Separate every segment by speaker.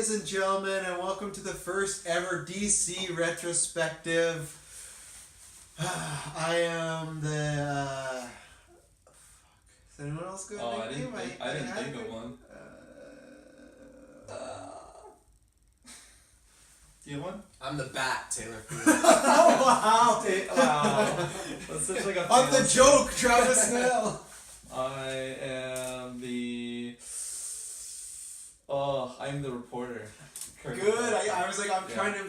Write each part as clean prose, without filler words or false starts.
Speaker 1: ladies and gentlemen, and welcome to the first ever DC Retrospective. I am the... Is anyone else good?
Speaker 2: I didn't think of one. Do you have one?
Speaker 3: I'm the Bat, Taylor.
Speaker 1: Oh, wow!
Speaker 2: Wow. That's such like a...
Speaker 1: On the joke, Travis Snell!
Speaker 2: I am the... I'm the reporter.
Speaker 1: Good. I was like, I'm trying to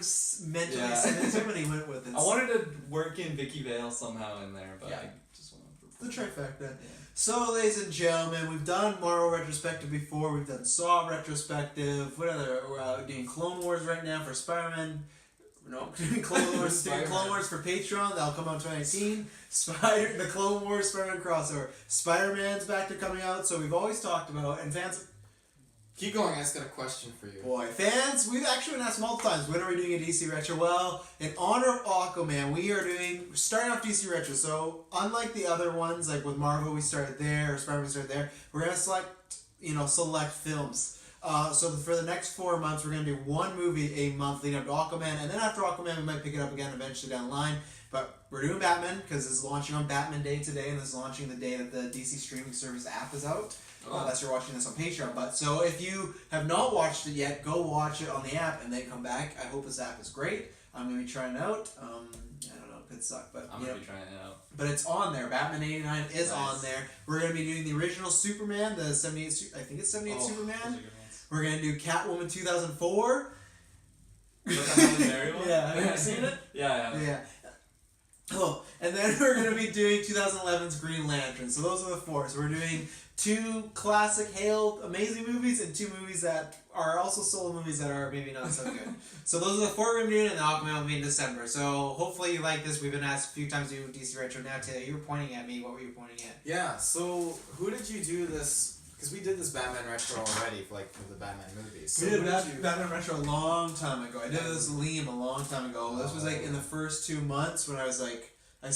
Speaker 1: mentally send it to him, and he went with it.
Speaker 2: I wanted to work in Vicky Vale somehow in there, but I just went for
Speaker 1: the trifecta. Yeah. So, ladies and gentlemen, we've done Marvel Retrospective before. We've done Saw Retrospective. What other? We're doing Clone Wars right now for Spider-Man. No, doing Clone Wars. Doing Clone Wars for Patreon. That'll come out in 2019. The Clone Wars Spider-Man crossover. Spider-Man's back to coming out. So we've always talked about, and fans.
Speaker 3: Keep going, I just got a question for you.
Speaker 1: Boy, fans, we've actually been asked multiple times, when are we doing a DC Retro? Well, in honor of Aquaman, we're starting off DC Retro. So, unlike the other ones, like with Marvel, we started there, or Spider-Man started there, we're going to select films. So for the next 4 months, we're going to do one movie a month leading up to Aquaman, and then after Aquaman, we might pick it up again eventually down the line. But we're doing Batman, because it's launching on Batman Day today, and it's launching the day that the DC streaming service app is out. Unless you're watching this on Patreon. But so if you have not watched it yet, go watch it on the app and then come back. I hope this app is great. I'm going to be trying it out. I don't know, it could suck, but
Speaker 2: I'm going to be trying it out.
Speaker 1: But it's on there. Batman 89 is on there. We're going to be doing the original Superman, the 78, I think it's 78 Superman. We're going to do Catwoman 2004.
Speaker 2: Is that the Halle Berry one?
Speaker 1: Yeah, have you seen it?
Speaker 2: Yeah, I have.
Speaker 1: Yeah. Oh, and then we're going to be doing 2011's Green Lantern. So those are the four. So we're doing 2 classic, hailed, amazing movies and 2 movies that are also solo movies that are maybe not so good. So those are the 4 we're going to be doing, and the Aquaman will be in December. So hopefully you like this. We've been asked a few times to do DC Retro. Now, Taylor, you were pointing at me. What were you pointing at?
Speaker 3: Yeah, so who did you do this? Because we did this Batman Retro already for the Batman movies. So
Speaker 1: we did Batman Retro a long time ago. I did this with Liam a long time ago. This was like in the first 2 months when I was like, I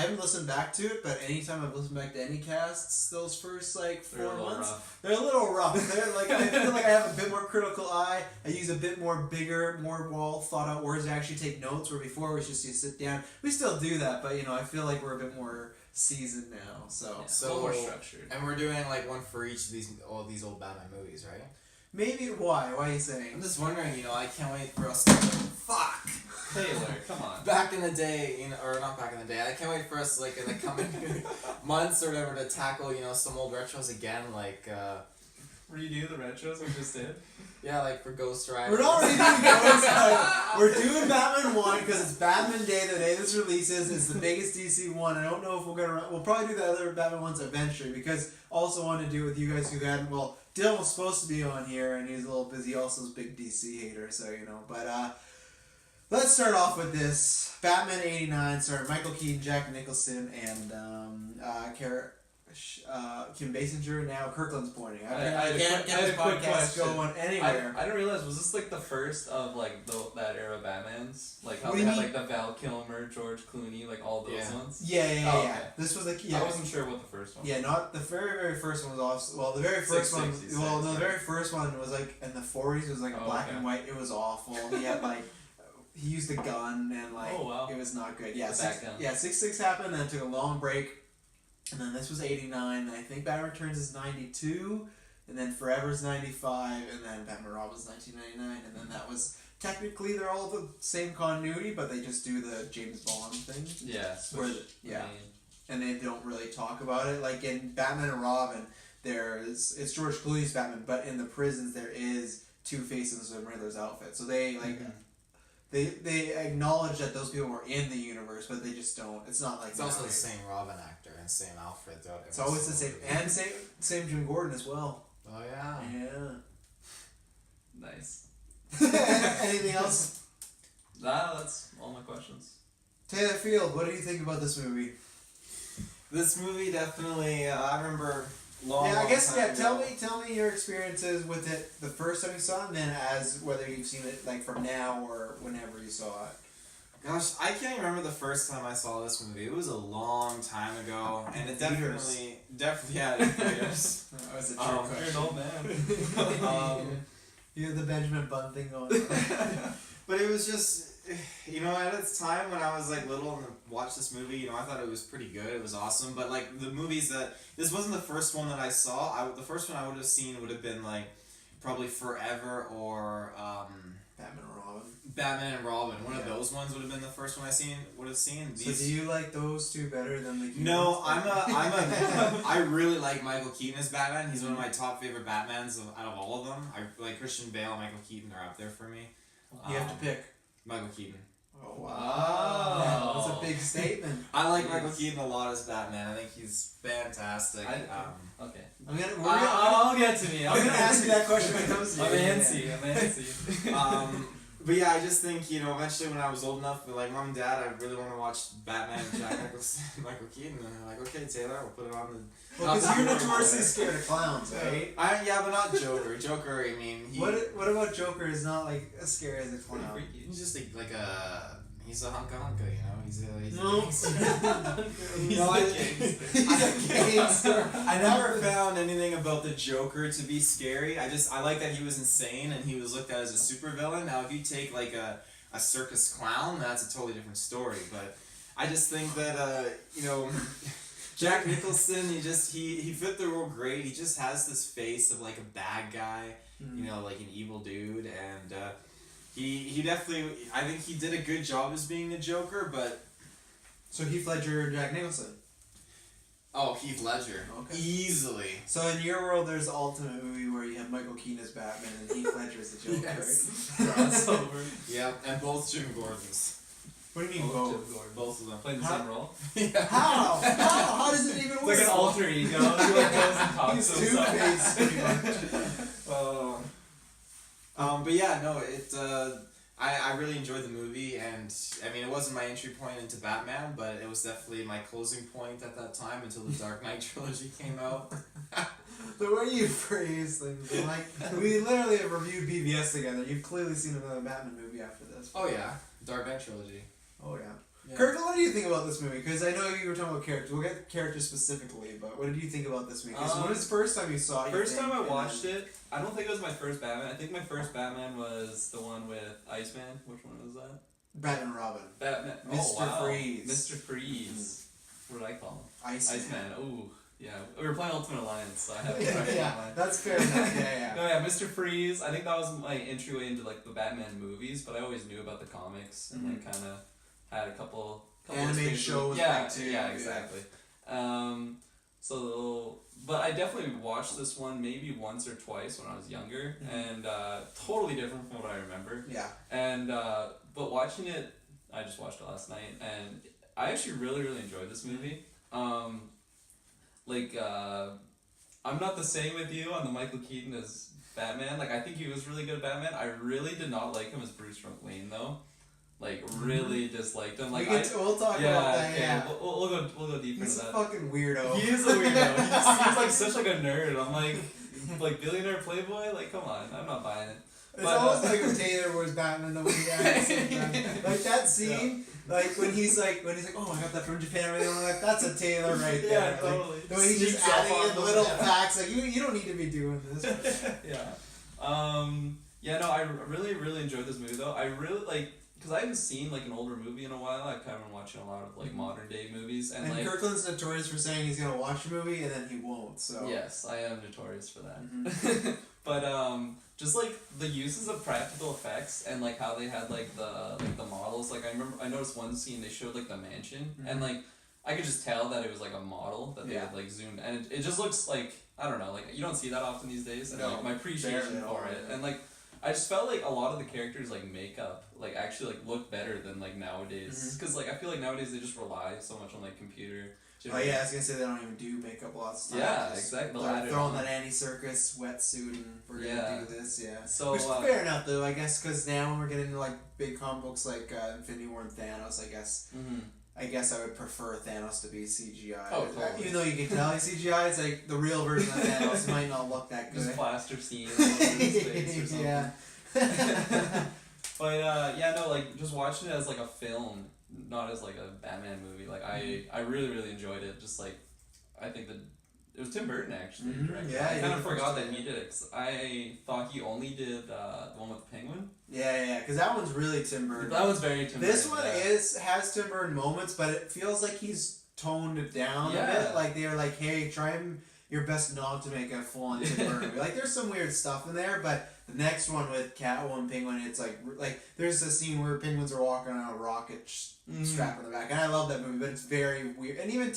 Speaker 1: haven't listened back to it, but anytime I've listened back to any casts, those first 4 months, they're a little rough. They're like, I feel like I have a bit more critical eye. I use a bit more bigger, more well thought out words. I actually take notes, where before it was just you sit down. We still do that, but I feel like we're a bit more seasoned now. So
Speaker 2: a little more structured.
Speaker 3: And we're doing one for each of all these old Batman movies, right?
Speaker 1: Maybe why? Why are you saying?
Speaker 3: I'm just wondering. I can't wait for us to fuck.
Speaker 2: Taylor, come on.
Speaker 3: Back in the day, or not back in the day. I can't wait for us, in the coming months or whatever, to tackle, some old retros again,
Speaker 2: Redo the retros we just did?
Speaker 3: Yeah, for Ghost Rider.
Speaker 1: We're not redoing Ghost Rider. We're doing Batman 1 because it's Batman Day. The day this releases is the biggest DC one. I don't know if we'll probably do the other Batman ones eventually, because also want to do it with you guys who hadn't. Well, Dylan was supposed to be on here and he's a little busy. Also, is a big DC hater, so But let's start off with this Batman 89, starring Michael Keaton, Jack Nicholson, and Kim Basinger. Now Kirkland's pointing. I can't get this podcast going anywhere.
Speaker 2: I didn't realize, was this the first of that era of Batmans? How they had the Val Kilmer, George Clooney, all those ones?
Speaker 1: Yeah.
Speaker 2: Okay.
Speaker 1: This was
Speaker 2: I wasn't sure what the first one was.
Speaker 1: Yeah, not the very first one was also, well, the very first one, the very first one was in the 40s. It was black and white. It was awful. He had he used a gun and it was not good. Yeah, 66 happened, then it took a long break. And then this was 89, and I think Batman Returns is 92, and then Forever's 95, and then Batman Robin's 1999, and then that was, technically they're all the same continuity, but they just do the James Bond thing.
Speaker 2: Yeah.
Speaker 1: And they don't really talk about it. Like in Batman and Robin, it's George Clooney's Batman, but in the prisons there is Two-Face in the Riddler's outfit. So they, They acknowledge that those people were in the universe, but they just don't. It's not like
Speaker 3: it's also the same Robin actor and same Alfred.
Speaker 1: It's always the same, and same Jim Gordon as well.
Speaker 3: Oh yeah.
Speaker 1: Yeah.
Speaker 2: Nice.
Speaker 1: Anything else?
Speaker 2: Nah, that's all my questions.
Speaker 1: Taylor Field, what do you think about this movie?
Speaker 3: This movie definitely. I remember.
Speaker 1: Tell me your experiences with it the first time you saw it, and then as whether you've seen it from now or whenever you saw it.
Speaker 3: Gosh, I can't even remember the first time I saw this movie. It was a long time ago, and it definitely in theaters.
Speaker 1: I was a jerk.
Speaker 2: You're an old man.
Speaker 1: You have the Benjamin Button thing going on.
Speaker 3: But it was just, at its time when I was like little and watched this movie, I thought it was pretty good. It was awesome. But like the movies this wasn't the first one that I saw. The first one I would have seen would have been like probably Forever or Batman and Robin. One of those ones would have been the first one would have seen.
Speaker 1: So do you like those two better than the Keaton?
Speaker 3: No, I really like Michael Keaton as Batman. He's one of my top favorite Batmans out of all of them. I like Christian Bale and Michael Keaton are up there for me.
Speaker 1: You have to pick.
Speaker 3: Michael Keaton.
Speaker 1: Oh wow. That's a big statement.
Speaker 3: I like Michael Keaton a lot as Batman. I think he's fantastic.
Speaker 2: Okay.
Speaker 3: I'll get to me.
Speaker 1: I'm gonna ask you that question when it comes to you.
Speaker 2: I'm antsy.
Speaker 3: But yeah, I just think, eventually when I was old enough, like, Mom and Dad, I really want to watch Batman and Jack Nicholson and Michael Keaton. And they're like, okay, Taylor, we'll put it on the...
Speaker 1: Well, because you're notoriously scared of clowns, right?
Speaker 3: Yeah, but not Joker. Joker, I mean,
Speaker 1: What about Joker is not, like, as scary as a clown?
Speaker 3: He's just like a... He's a hunka, He's I never found anything about the Joker to be scary. I like that he was insane and he was looked at as a supervillain. Now, if you take like a circus clown, that's a totally different story. But I just think that Jack Nicholson, he fit the role great. He just has this face of like a bad guy, like an evil dude, and he definitely, I think he did a good job as being the Joker, but...
Speaker 1: So Heath Ledger or Jack Nicholson?
Speaker 3: Oh, Heath Ledger. Okay. Easily.
Speaker 1: So in your world, there's the ultimate movie where you have Michael Keaton as Batman and Heath Ledger as the Joker,
Speaker 3: yes.
Speaker 1: right? Crossover.
Speaker 3: Yeah, and both Jim Gordons.
Speaker 1: What do you mean both?
Speaker 3: Both of them.
Speaker 2: Playing the same role?
Speaker 3: Yeah.
Speaker 1: How? How does it even work?
Speaker 2: It's like an alter ego. He like goes and talks
Speaker 1: He's
Speaker 2: to himself.
Speaker 1: Two-Face, pretty much.
Speaker 3: But yeah, no, I really enjoyed the movie, and I mean, it wasn't my entry point into Batman, but it was definitely my closing point at that time until the Dark Knight trilogy came out.
Speaker 1: The way you phrase things, like, we literally have reviewed BVS together. You've clearly seen another Batman movie after this.
Speaker 3: Oh yeah, Dark Knight trilogy.
Speaker 1: Oh yeah. Kirk, what do you think about this movie? Because I know you were talking about characters. We'll get characters specifically, but what did you think about this movie? Because when was the first time you saw it?
Speaker 2: First time I watched it, I don't think it was my first Batman. I think my first Batman was the one with Iceman. Which one was that?
Speaker 1: Batman and Robin.
Speaker 2: Batman.
Speaker 1: Mr. Freeze.
Speaker 2: Mr. Freeze. What did I call him?
Speaker 1: Iceman.
Speaker 2: Ooh, yeah. We were playing Ultimate Alliance, so I have to
Speaker 1: yeah, that's fair enough. Yeah.
Speaker 2: No, yeah, Mr. Freeze. I think that was my entryway into like the Batman movies, but I always knew about the comics and like kind of had a couple
Speaker 1: animated shows.
Speaker 2: Too. Yeah, exactly. But I definitely watched this one maybe once or twice when I was younger, and totally different from what I remember.
Speaker 1: Yeah.
Speaker 2: And but watching it, I just watched it last night, and I actually really enjoyed this movie. I'm not the same with you on the Michael Keaton as Batman. Like, I think he was really good at Batman. I really did not like him as Bruce Wayne though. Like, really disliked him. Like,
Speaker 1: we'll talk about that.
Speaker 2: Okay.
Speaker 1: Yeah,
Speaker 2: we'll go deeper
Speaker 1: He's
Speaker 2: into that.
Speaker 1: a fucking weirdo.
Speaker 2: He is a weirdo. He just seems like such like a nerd. I'm like billionaire playboy. Like, come on, I'm not buying it.
Speaker 1: It's almost like if Taylor was Batman the way he acts. Like that scene, like when he's like, oh, I got that from Japan. And I'm like, that's a Taylor right there.
Speaker 2: Yeah,
Speaker 1: like,
Speaker 2: totally.
Speaker 1: The way he's just adding in little facts. Like you don't need to be doing this.
Speaker 2: Yeah. No, I really enjoyed this movie though. I really like. Because I haven't seen like an older movie in a while. I've kind of been watching a lot of like modern day movies, and like
Speaker 1: Kirkland's notorious for saying he's gonna watch a movie and then he won't. So
Speaker 2: yes, I am notorious for that. But just like the uses of practical effects and like how they had like the models. Like I noticed one scene they showed like the mansion, and like I could just tell that it was like a model that they had like zoomed, and it just looks like, I don't know, like you don't see that often these days, and like my appreciation for it, and like. I just felt like a lot of the characters like makeup like actually like look better than like nowadays, because like I feel like nowadays they just rely so much on like computer.
Speaker 1: Oh yeah, I was gonna say they don't even do makeup lots of times.
Speaker 2: Yeah, exactly.
Speaker 1: They're throwing that Annie Circus wetsuit and we're gonna do this. Yeah.
Speaker 2: So
Speaker 1: which is fair enough though, I guess, because now when we're getting into like big comic books like Infinity War and Thanos, I guess. I guess I would prefer Thanos to be CGI.
Speaker 2: Oh, totally.
Speaker 1: Even though you can tell he's CGI, it's like the real version of Thanos might not look that good.
Speaker 2: Just plaster scene all over his face or something.
Speaker 1: Yeah.
Speaker 2: But yeah, no, like just watching it as like a film, not as like a Batman movie. Like I really enjoyed it. Just like I think that It was Tim Burton actually.
Speaker 1: Mhm,
Speaker 2: Directed.
Speaker 1: yeah,
Speaker 2: I
Speaker 1: he
Speaker 2: kind
Speaker 1: did
Speaker 2: of
Speaker 1: the
Speaker 2: forgot
Speaker 1: first
Speaker 2: that
Speaker 1: one.
Speaker 2: he did it. 'Cause I thought he only did the one with the penguin.
Speaker 1: Yeah, because that one's really Tim Burton.
Speaker 2: That one's very Tim
Speaker 1: This
Speaker 2: Burton.
Speaker 1: one
Speaker 2: yeah.
Speaker 1: has Tim Burton moments, but it feels like he's toned it down a
Speaker 2: Yeah.
Speaker 1: bit. Like they're like, hey, try your best not to make a full-on Tim Burton movie. Like there's some weird stuff in there, but the next one with Catwoman, Penguin, it's like there's a scene where penguins are walking on a rocket strap on the back, and I love that movie, but it's very weird. And even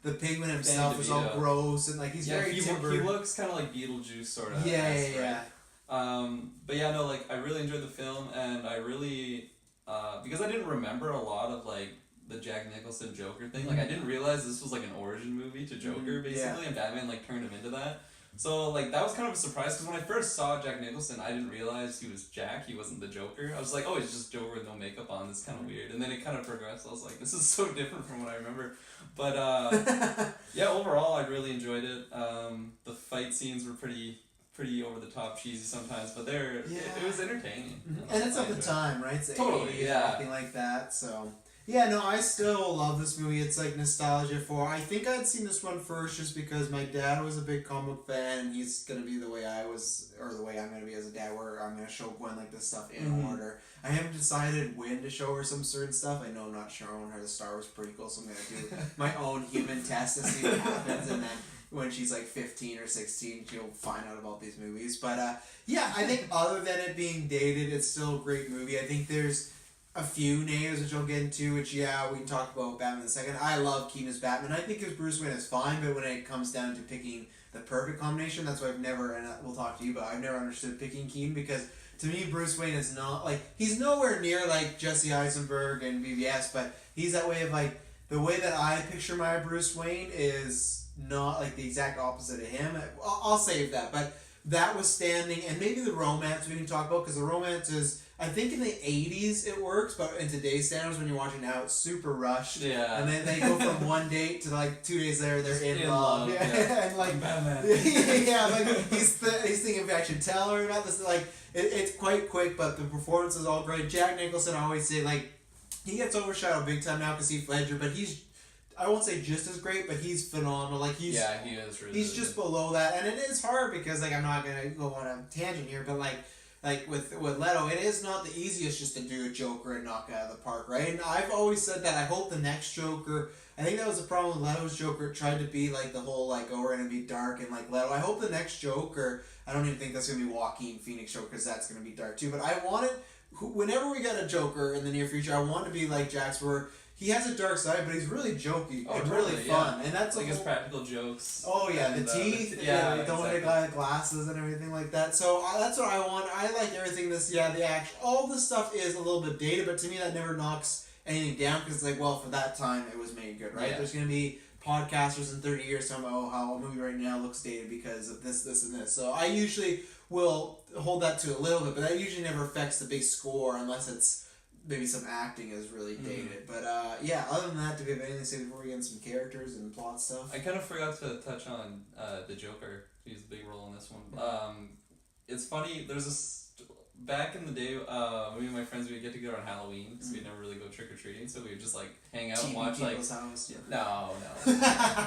Speaker 1: the Penguin himself is all
Speaker 2: DeVito.
Speaker 1: gross and like he's very Tim
Speaker 2: he
Speaker 1: Burton.
Speaker 2: looks kind of like Beetlejuice sort of.
Speaker 1: Yeah.
Speaker 2: But yeah, no, like I really enjoyed the film, and I really because I didn't remember a lot of like the Jack Nicholson Joker thing. Like I didn't realize this was like an origin movie to Joker basically, and Batman like turned him into that. So like that was kind of a surprise because when I first saw Jack Nicholson, I didn't realize he was Jack. He wasn't the Joker. I was like, oh, he's just Joker with no makeup on. This is kind of weird. And then it kind of progressed. I was like, this is so different from what I remember. But yeah, overall, I really enjoyed it. The fight scenes were pretty over the top, cheesy sometimes, but it was entertaining.
Speaker 1: And it's of the time, right? It's the
Speaker 2: Totally,
Speaker 1: 80s,
Speaker 2: yeah.
Speaker 1: everything like that. So yeah, no, I still love this movie. It's like nostalgia for. I think I'd seen this one first just because my dad was a big comic fan. And he's gonna be the way I was, or the way I'm gonna be as a dad, where I'm gonna show Gwen like this stuff in order. I haven't decided when to show her some certain stuff. I know I'm not showing her the Star Wars prequel, so I'm gonna do my own human test to see what happens, and then when she's like 15 or 16, she'll find out about these movies. But yeah, I think other than it being dated, it's still a great movie. I think there's a few names which I'll get into, which we can talk about Batman in a second. I love Keaton as Batman. I think his Bruce Wayne is fine, but when it comes down to picking the perfect combination, that's why I've never, and we'll talk to you, but I've never understood picking Keaton because to me Bruce Wayne is not, like, he's nowhere near like Jesse Eisenberg and BBS, but he's that way of like, the way that I picture my Bruce Wayne is not like the exact opposite of him. I'll save that, but that was standing, and maybe the romance we can talk about, because the romance is, I think in the 80s it works, but in today's standards, when you're watching now, it's super rushed.
Speaker 2: Yeah.
Speaker 1: And then they go from one date to like 2 days later, they're in love. Yeah. And like,
Speaker 2: Batman.
Speaker 1: yeah, like he's thinking if I should tell her about this. Like, it's quite quick, but the performance is all great. Jack Nicholson, I always say, like, he gets overshadowed big time now because Heath Ledger, but he's, I won't say just as great, but he's phenomenal. Like, he is really he's just below that, and it is hard because, like, I'm not gonna go on a tangent here, but like with Leto, it is not the easiest just to do a Joker and knock it out of the park, right? And I've always said that I hope the next Joker, I think that was the problem with Leto's Joker, it tried to be like the whole like, oh, we're gonna be dark and like Leto. I hope the next Joker, I don't even think that's gonna be Joaquin Phoenix Joker, because that's gonna be dark too, but I want it, whenever we get a Joker in the near future, I want to be like Jack's, where he has a dark side, but he's really jokey and really fun, and that's
Speaker 2: like his practical jokes.
Speaker 1: Oh yeah, the teeth, don't
Speaker 2: exactly.
Speaker 1: make glasses and everything like that. So that's what I want. I like everything. The action, all this stuff is a little bit dated, but to me that never knocks anything down because it's like, well, for that time it was made good, right?
Speaker 2: Yeah.
Speaker 1: There's gonna be podcasters in 30 years talking about how a movie right now looks dated because of this, and this. So I usually will hold that to a little bit, but that usually never affects the big score unless it's maybe some acting is really dated. But yeah, other than that, do we have anything to say before we get into some characters and plot stuff?
Speaker 2: I kind of forgot to touch on the Joker. He's a big role in this one. It's funny, there's this, back in the day, me and my friends, we would get together on Halloween, because we'd never really go trick-or-treating, so we would just like hang out and watch like...
Speaker 1: House.
Speaker 2: No.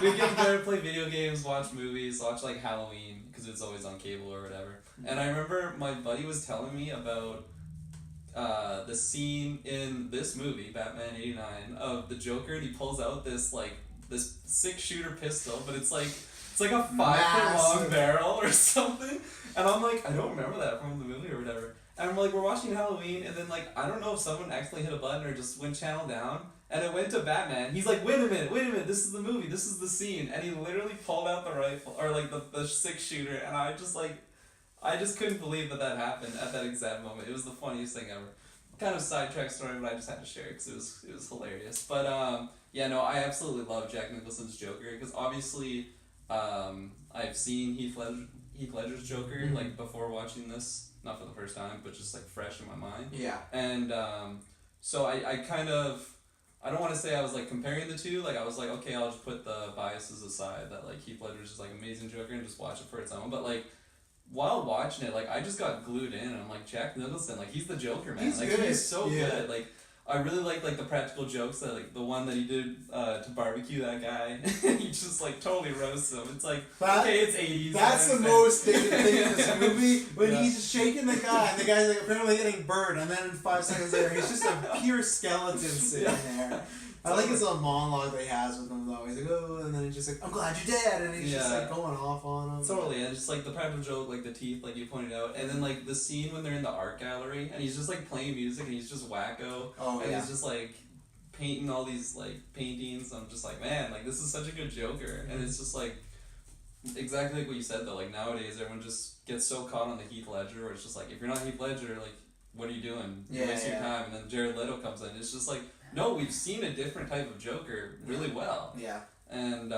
Speaker 2: We'd get together, play video games, watch movies, watch like Halloween, because it's always on cable or whatever. And I remember my buddy was telling me about the scene in this movie, Batman '89, of the Joker, and he pulls out this 6-shooter pistol, but it's like a 5-foot long barrel or something. And I'm like, I don't remember that from the movie or whatever. And I'm like, we're watching Halloween, and then like, I don't know if someone accidentally hit a button or just went channel down, and it went to Batman. He's like, wait a minute, this is the movie, this is the scene. And he literally pulled out the rifle, or like the 6-shooter, and I just couldn't believe that happened at that exact moment. It was the funniest thing ever. Kind of sidetrack story, but I just had to share it because it was hilarious. But yeah, no, I absolutely love Jack Nicholson's Joker because obviously I've seen Heath Ledger's Joker like before watching this, not for the first time, but just like fresh in my mind.
Speaker 1: Yeah.
Speaker 2: And so I kind of, I don't want to say I was like comparing the two. Like I was like, okay, I'll just put the biases aside that like Heath Ledger's just like amazing Joker and just watch it for its own. But like, while watching it, like, I just got glued in, and I'm like, Jack Nicholson, like, he's the Joker, man.
Speaker 1: He's
Speaker 2: like,
Speaker 1: good.
Speaker 2: He's so good. Like, I really like the practical jokes that like the one that he did to barbecue that guy. He just like totally roasts him. It's like okay, it's 80s.
Speaker 1: That's the most dated thing in this movie when
Speaker 2: Yeah.
Speaker 1: he's just shaking the guy and the guy's like apparently getting burned, and then 5 seconds later he's just a pure skeleton sitting there. I like his little monologue that he has with him though. He's like, oh, and then he's just like, I'm glad you're dead, and he's just like going off on him.
Speaker 2: Totally, and just like the practical joke, like the teeth, like you pointed out, and then like the scene when they're in the art gallery and he's just like playing music and he's just wacko, and he's just like painting all these like paintings. I'm just like, man, like this is such a good Joker, and it's just like exactly like what you said though. Like nowadays, everyone just gets so caught on the Heath Ledger, where it's just like if you're not Heath Ledger, like what are you doing? You're wasting your time. And then Jared Leto comes in. It's just like no, we've seen a different type of Joker really well.
Speaker 1: Yeah.
Speaker 2: And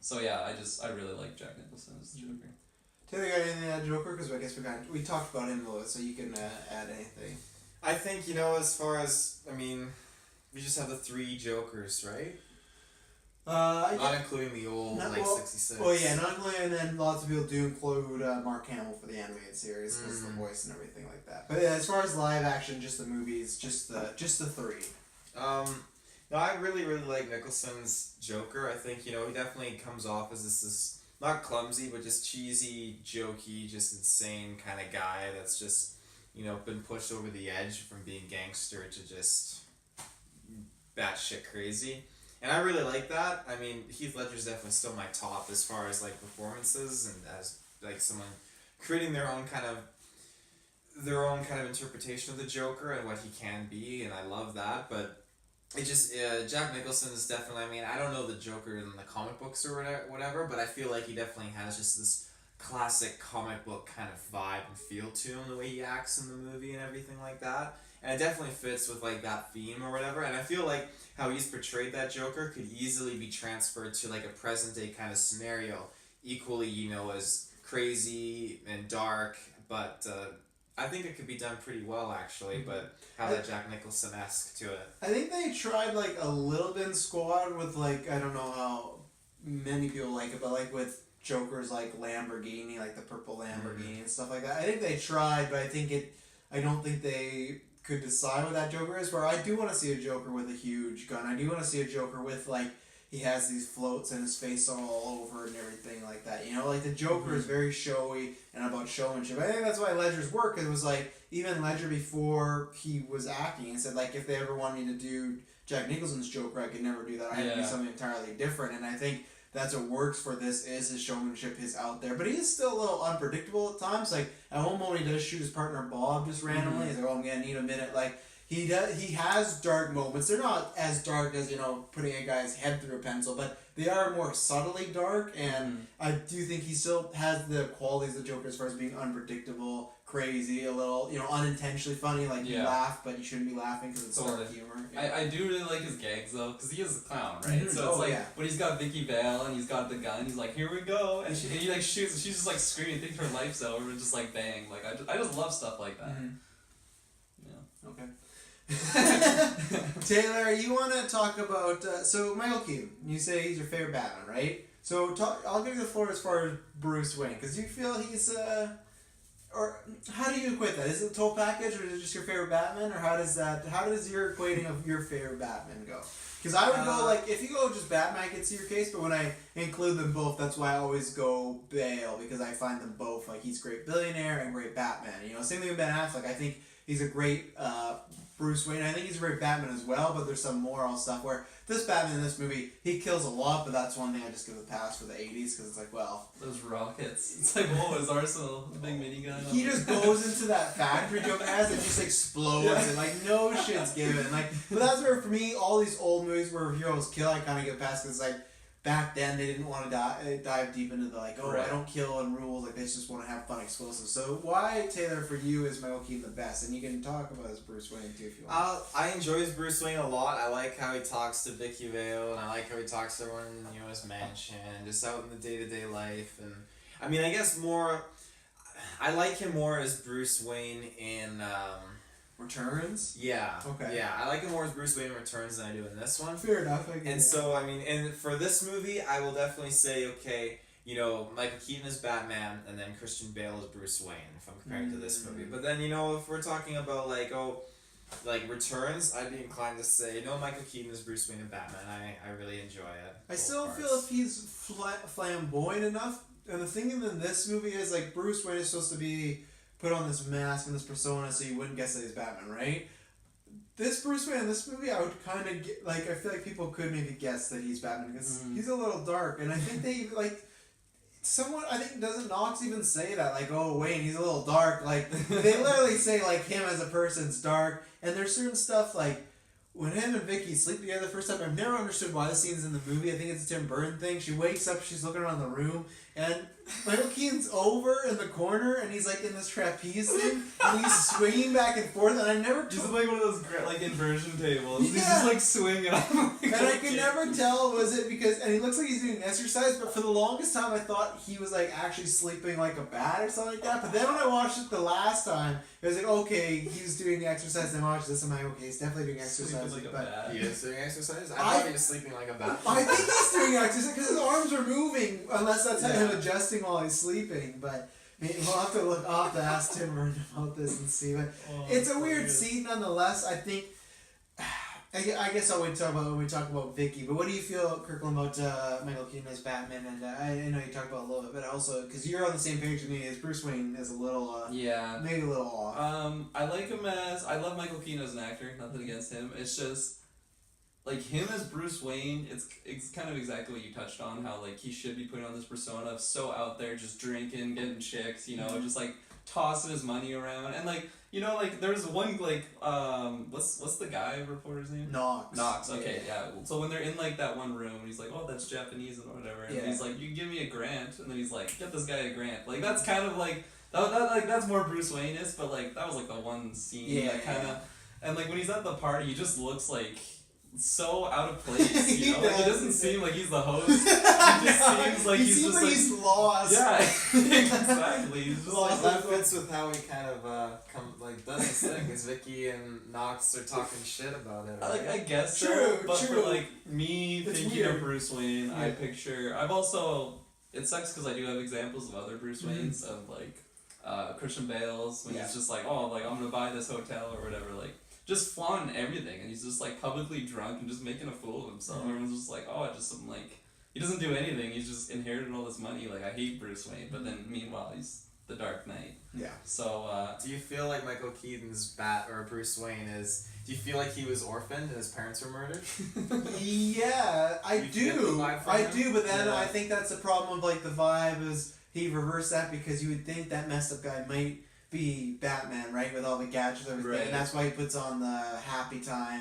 Speaker 2: so yeah, I really like Jack Nicholson as the Joker.
Speaker 1: Taylor, got anything to add Joker? Because I guess we talked about him a little, so you can add anything.
Speaker 3: I think as far as we just have the 3 Jokers, right? Not including the old 66.
Speaker 1: Well, yeah, not including, and then lots of people do include Mark Hamill for the animated series because the voice and everything like that. But yeah, as far as live action, just the movies, just the 3.
Speaker 3: No, I really like Nicholson's Joker. I think he definitely comes off as this not clumsy but just cheesy, jokey, just insane kind of guy that's just been pushed over the edge from being gangster to just batshit crazy. And I really like that. I mean, Heath Ledger's definitely still my top as far as like performances and as like someone creating their own kind of interpretation of the Joker and what he can be, and I love that. But it just Jack Nicholson is definitely. I don't know the Joker in the comic books or whatever, but I feel like he definitely has just this classic comic book kind of vibe and feel to him, the way he acts in the movie and everything like that. And it definitely fits with like that theme or whatever. And I feel like how he's portrayed that Joker could easily be transferred to like a present day kind of scenario, equally as crazy and dark, but I think it could be done pretty well actually, but have that Jack Nicholson-esque to it.
Speaker 1: I think they tried like a little bit in Squad with like, I don't know how many people like it, but like with Joker's like Lamborghini, like the purple Lamborghini and stuff like that. I think they tried, but I don't think they could decide what that Joker is. Where I do want to see a Joker with a huge gun. I do want to see a Joker with like, he has these floats and his face all over and everything like that. Like the Joker is very showy and about showmanship. I think that's why Ledger's work. It was like even Ledger before he was acting and said like if they ever wanted me to do Jack Nicholson's Joker, I could never do that. I had to do something entirely different. And I think that's what works for this is his showmanship, his out there. But he is still a little unpredictable at times. Like at one moment he does shoot his partner Bob just randomly. He's like, oh, I'm gonna need a minute. Like he has dark moments. They're not as dark as putting a guy's head through a pencil, but they are more subtly dark. And I do think he still has the qualities of the Joker as far as being unpredictable, crazy, a little unintentionally funny. Like you laugh, but you shouldn't be laughing because it's dark humor.
Speaker 2: I do really like his gags though, because he is a clown, right? So it's like when he's got Vicky Vale and he's got the gun, he's like, here we go, and he like shoots, and she's just like screaming, thinks her life's over, and just like bang, like I just love stuff like that.
Speaker 1: Yeah. Okay. Taylor, you want to talk about so Michael Keaton? You say he's your favorite Batman, right? So I'll give you the floor as far as Bruce Wayne, because you feel he's or how do you equate that? Is it the total package, or is it just your favorite Batman, or how does your equating of your favorite Batman go? Because I would go like if you go just Batman, I can see your case, but when I include them both, that's why I always go Bale, because I find them both like he's a great billionaire and great Batman. Same thing with Ben Affleck. I think he's a great Bruce Wayne. I think he's a great Batman as well, but there's some moral stuff where this Batman in this movie, he kills a lot, but that's one thing I just give a pass for the 80s, because it's like, well...
Speaker 2: Those rockets. It's like, whoa, his arsenal, the big minigun.
Speaker 1: He just goes into that factory Joker has and just explodes, and like, no shit's given. Like, but that's where, for me, all these old movies where heroes kill, I kind of get past, because it's like, back then they didn't want to dive deep into the like, I don't kill and rules, like they just want to have fun explosives. So why, Taylor, for you is Michael Keaton the best? And you can talk about his Bruce Wayne too if you want.
Speaker 3: I enjoy his Bruce Wayne a lot. I like how he talks to Vicky Vale, and I like how he talks to everyone in his mansion, just out in the day-to-day life. And I guess I like him more as Bruce Wayne in
Speaker 1: Returns?
Speaker 3: Yeah.
Speaker 1: Okay.
Speaker 3: Yeah, I like him more as Bruce Wayne in Returns than I do in this one.
Speaker 1: Fair enough.
Speaker 3: And so, and for this movie, I will definitely say, okay, Michael Keaton is Batman, and then Christian Bale is Bruce Wayne, if I'm comparing to this movie. But then, if we're talking about, like, like returns, I'd be inclined to say no. Michael Keaton is Bruce Wayne and Batman. I really enjoy it.
Speaker 1: I still feel if he's flamboyant enough, and the thing in this movie is like Bruce Wayne is supposed to be put on this mask and this persona so you wouldn't guess that he's Batman, right? This Bruce Wayne in this movie, I would kind of get, like, I feel like people could maybe guess that he's Batman because he's a little dark, and I think they like. Someone, I think, doesn't Knox even say that, like, oh, Wayne, he's a little dark, like, they literally say, like, him as a person's dark, and there's certain stuff, like, when him and Vicky sleep together the first time, I've never understood why the scene's in the movie. I think it's a Tim Burton thing. She wakes up, she's looking around the room, and Michael Keaton's over in the corner, and he's like in this trapeze thing, and he's swinging back and forth, and I never.
Speaker 2: He's like one of those like inversion tables.
Speaker 1: Yeah.
Speaker 2: He's just like swinging.
Speaker 1: And I could never tell was it because, and he looks like he's doing exercise, but for the longest time I thought he was like actually sleeping like a bat or something like that. But then when I watched it the last time, it was like, okay, he was doing exercise, and I watched this, and I'm like, okay, he's definitely doing exercise.
Speaker 2: Like a
Speaker 1: but
Speaker 2: bat.
Speaker 3: He is doing exercise. I thought he was sleeping like a bat.
Speaker 1: I think he's doing exercise because his arms are moving, unless that's him adjusting while he's sleeping. But we'll have to look. I'll have to ask Tim Burton about this and see. But it's a weird scene nonetheless. I think. I guess I'll wait to talk about when we talk about Vicky. But what do you feel, Kirkland, about Michael Keaton as Batman? And I know you talked about it a little bit, but also because you're on the same page with me, as Bruce Wayne is a little maybe a little off.
Speaker 2: I like him as I love Michael Keaton as an actor. Nothing against him. It's just like him as Bruce Wayne. It's kind of exactly what you touched on. How like he should be putting on this persona of so out there, just drinking, getting chicks. You know, just like tossing his money around and like. You know, like, there's one, like, what's the guy reporter's name?
Speaker 1: Knox.
Speaker 2: Okay, yeah. So when they're in, like, that one room, and he's like, oh, that's Japanese and whatever, and he's like, you give me a grant, and then he's like, get this guy a grant. Like, that's kind of, like, that's more Bruce Wayne-ish, but, like, that was, like, the one scene that kind of, and, like, when he's at the party, he just looks, like, so out of place, you know? Like, he doesn't seem like he's the host. He just seems like he's just like
Speaker 1: he's lost.
Speaker 2: Yeah, exactly. He's just
Speaker 3: Well, that fits with how he kind of does this thing. Because Vicky and Knox are talking shit about it. Right?
Speaker 2: I guess
Speaker 1: true,
Speaker 2: so. But
Speaker 1: true.
Speaker 2: for like me
Speaker 1: It's
Speaker 2: thinking
Speaker 1: weird.
Speaker 2: of Bruce Wayne, I picture. I've also. It sucks because I do have examples of other Bruce Waynes of like Christian Bale's when he's just like, oh, like I'm gonna buy this hotel or whatever, like. Just flaunting everything, and he's just like publicly drunk and just making a fool of himself. Everyone's just like, oh, just some like he doesn't do anything. He's just inherited all this money. Like I hate Bruce Wayne, but then meanwhile he's the Dark Knight.
Speaker 1: Yeah.
Speaker 2: So.
Speaker 3: Do you feel like Michael Keaton's Bat or Bruce Wayne is? Do you feel like he was orphaned and his parents were murdered?
Speaker 1: Yeah, I
Speaker 3: You get the
Speaker 1: do.
Speaker 3: vibe from
Speaker 1: I
Speaker 3: him?
Speaker 1: do, but then
Speaker 3: Yeah.
Speaker 1: I think that's the problem of like the vibe is he reversed that because you would think that messed up guy might be Batman, right, with all the gadgets and everything,
Speaker 2: Right.
Speaker 1: and that's why he puts on the happy time,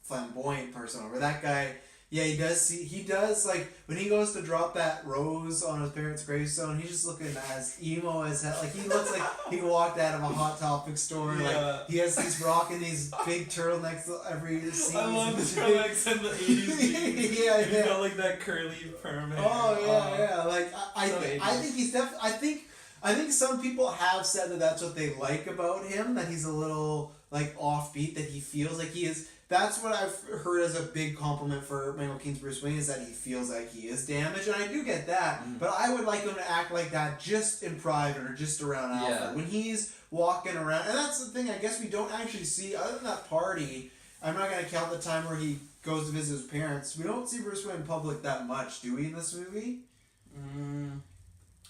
Speaker 1: flamboyant persona. Where that guy, he does like when he goes to drop that rose on his parents' gravestone, he's just looking as emo as hell. Like he looks like he walked out of a Hot Topic store.
Speaker 2: Yeah.
Speaker 1: Like he's rocking these big turtlenecks every scene.
Speaker 2: I love the turtlenecks in the 80s.
Speaker 1: Yeah.
Speaker 2: He's got like that curly perm hair.
Speaker 1: Oh yeah. Like I
Speaker 2: So
Speaker 1: think he's definitely. I think some people have said that that's what they like about him. That he's a little like offbeat. That he feels like he is. That's what I've heard as a big compliment for Michael Keaton's Bruce Wayne is that he feels like he is damaged, and I do get that. But I would like him to act like that just in private or just around Alfred when he's walking around. And that's the thing. I guess we don't actually see other than that party. I'm not gonna count the time where he goes to visit his parents. We don't see Bruce Wayne in public that much, do we, in this movie?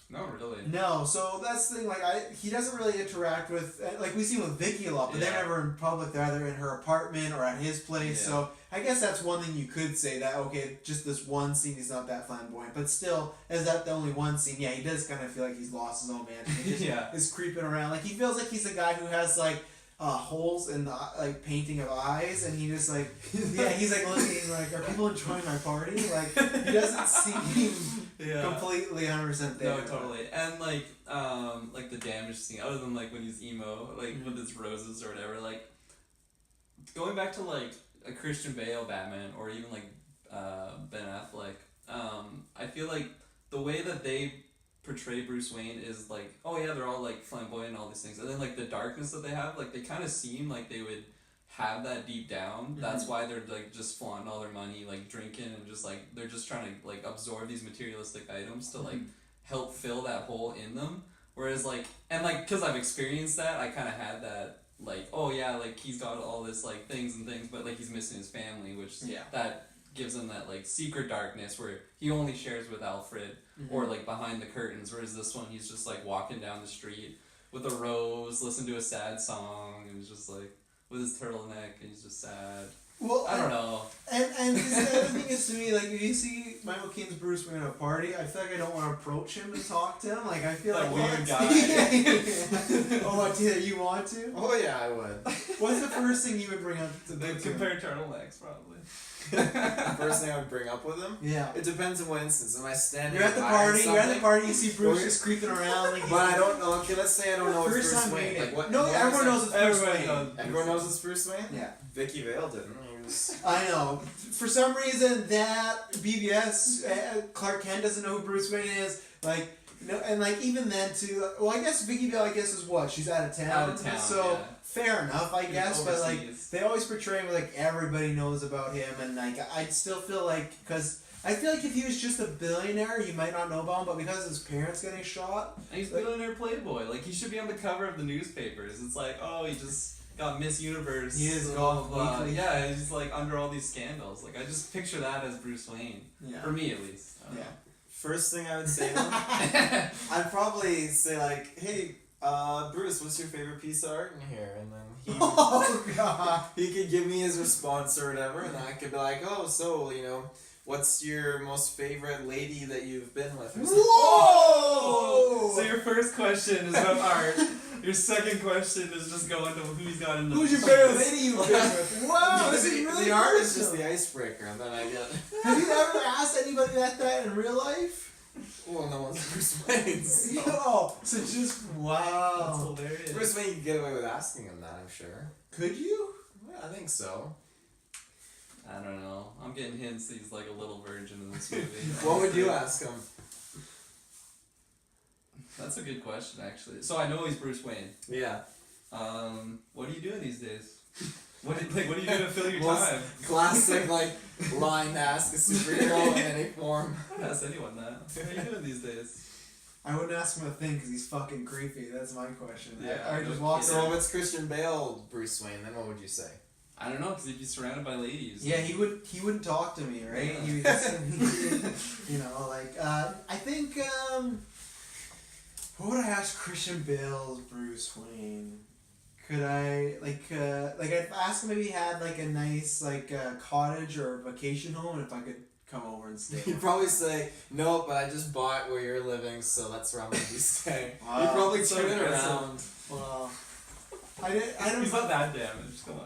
Speaker 2: Not really.
Speaker 1: No, so that's the thing, like, he doesn't really interact with, like, we see him with Vicky a lot, but they're never in public, they're either in her apartment or at his place, so I guess that's one thing you could say, that, okay, just this one scene, he's not that flamboyant, but still, is that the only one scene? Yeah, he does kind of feel like he's lost his own man, he just is creeping around, like, he feels like he's a guy who has, like, holes in the, like, painting of eyes, and he just, like, he's, like, looking, like, are people enjoying my party? Like, he doesn't seem completely 100% there.
Speaker 2: No, totally. And, like the damage scene, other than, like, when he's emo, like, with his roses or whatever, like, going back to, like, a Christian Bale Batman, or even, like, Ben Affleck, I feel like the way that they portray Bruce Wayne is like, oh yeah, they're all like flamboyant and all these things, and then like the darkness that they have, like they kind of seem like they would have that deep down. That's why they're like just flaunting all their money, like drinking, and just like they're just trying to like absorb these materialistic items to like help fill that hole in them. Whereas like, and like, cause I've experienced that, I kind of had that, like, oh yeah, like he's got all this like things, but like he's missing his family, which that gives him that like secret darkness where he only shares with Alfred or like behind the curtains. Whereas this one, he's just like walking down the street with a rose, listening to a sad song, and he's just like with his turtleneck, and he's just sad.
Speaker 1: Well,
Speaker 2: I don't know.
Speaker 1: And the other thing is, to me, like, if you see Michael Keaton's Bruce Wayne at a party, I feel like I don't want to approach him and talk to him. Like, I feel
Speaker 2: That
Speaker 1: like
Speaker 2: weird
Speaker 1: guy. Oh, what, you want to?
Speaker 3: Oh yeah, I would.
Speaker 1: What's the first thing you would bring up to
Speaker 2: They
Speaker 1: him?
Speaker 2: compare turtlenecks, probably.
Speaker 3: The first thing I would bring up with him.
Speaker 1: Yeah.
Speaker 3: It depends on what instance. Am I standing?
Speaker 1: You're at the party. You see Bruce just creeping around. Like,
Speaker 3: but I don't know. Okay, let's say I don't know it's
Speaker 1: first
Speaker 3: Bruce
Speaker 1: time
Speaker 3: Wayne.
Speaker 1: meeting.
Speaker 3: Like what?
Speaker 1: No,
Speaker 3: what
Speaker 1: everyone knows
Speaker 3: is
Speaker 1: it's Bruce
Speaker 2: Everyone
Speaker 1: Wayne.
Speaker 2: knows.
Speaker 3: Everyone knows it's Bruce Wayne.
Speaker 1: Yeah.
Speaker 3: Vicky Vale didn't. He was.
Speaker 1: I know. For some reason, that BBS Clark Kent doesn't know who Bruce Wayne is. Like, no, and like even then too. Well, I guess Vicky Vale, is what, she's out of town.
Speaker 2: Out of town,
Speaker 1: so
Speaker 2: yeah.
Speaker 1: fair enough, I guess. But like
Speaker 2: overseas.
Speaker 1: they always portray him like everybody knows about him, and like I still feel like because. I feel like if he was just a billionaire, you might not know about him, but because his parents getting shot,
Speaker 2: And he's billionaire playboy. Like he should be on the cover of the newspapers. It's like, oh, he just got Miss Universe.
Speaker 1: He is
Speaker 2: blah,
Speaker 1: Golf
Speaker 2: blah, blah.
Speaker 1: Weekly.
Speaker 2: Yeah, he's like under all these scandals. Like I just picture that as Bruce Wayne.
Speaker 1: yeah,
Speaker 2: For me, at least. I don't
Speaker 1: yeah.
Speaker 2: know.
Speaker 3: First thing I would say to him, I'd probably say like, hey, Bruce, what's your favorite piece of art in here? And then
Speaker 1: Oh God!
Speaker 3: he could give me his response or whatever, and I could be like, oh, so what's your most favorite lady that you've been with? Or something.
Speaker 1: Whoa!
Speaker 2: So your first question is about art. Your second question is just going to who he's got in the.
Speaker 1: Who's your favorite lady you've been with? Wow,
Speaker 3: No,
Speaker 1: this is really
Speaker 3: the art is just
Speaker 1: personal.
Speaker 3: the icebreaker, and then I get.
Speaker 1: Have you ever asked anybody that in real life?
Speaker 3: Well, no one's Bruce Wayne. So.
Speaker 1: Oh, so just wow.
Speaker 2: That's hilarious.
Speaker 3: Bruce Wayne could get away with asking him that, I'm sure.
Speaker 1: Could you?
Speaker 3: Yeah, I think so.
Speaker 2: I don't know. I'm getting hints that he's like a little virgin in this movie.
Speaker 3: What would you ask him?
Speaker 2: That's a good question, actually. So I know he's Bruce Wayne.
Speaker 3: Yeah.
Speaker 2: What are you doing these days? What are you doing to fill your
Speaker 3: Most
Speaker 2: time?
Speaker 3: classic, line to ask a superhero in any form.
Speaker 2: I don't ask anyone that. What are you doing these days?
Speaker 1: I wouldn't ask him a thing because he's fucking creepy. That's my question.
Speaker 2: Yeah,
Speaker 1: I
Speaker 2: no
Speaker 1: just walk
Speaker 2: kidding.
Speaker 3: So
Speaker 1: around.
Speaker 3: if it's Christian Bale Bruce Wayne, then what would you say?
Speaker 2: I don't know, because he'd be surrounded by ladies.
Speaker 1: Yeah, he wouldn't talk to me, right?
Speaker 2: Yeah.
Speaker 1: He would just, I think, what would I ask Christian Bale's Bruce Wayne? Could I, I'd ask him if he had, like, a nice, cottage or vacation home, and if I could come over and stay.
Speaker 3: He'd probably say, no, but I just bought where you're living, so that's where I'm going to be staying.
Speaker 1: Wow.
Speaker 3: He'd probably
Speaker 2: So
Speaker 3: turn it
Speaker 2: aggressive.
Speaker 3: around.
Speaker 1: Well, I don't
Speaker 2: He's not that damaged, come on.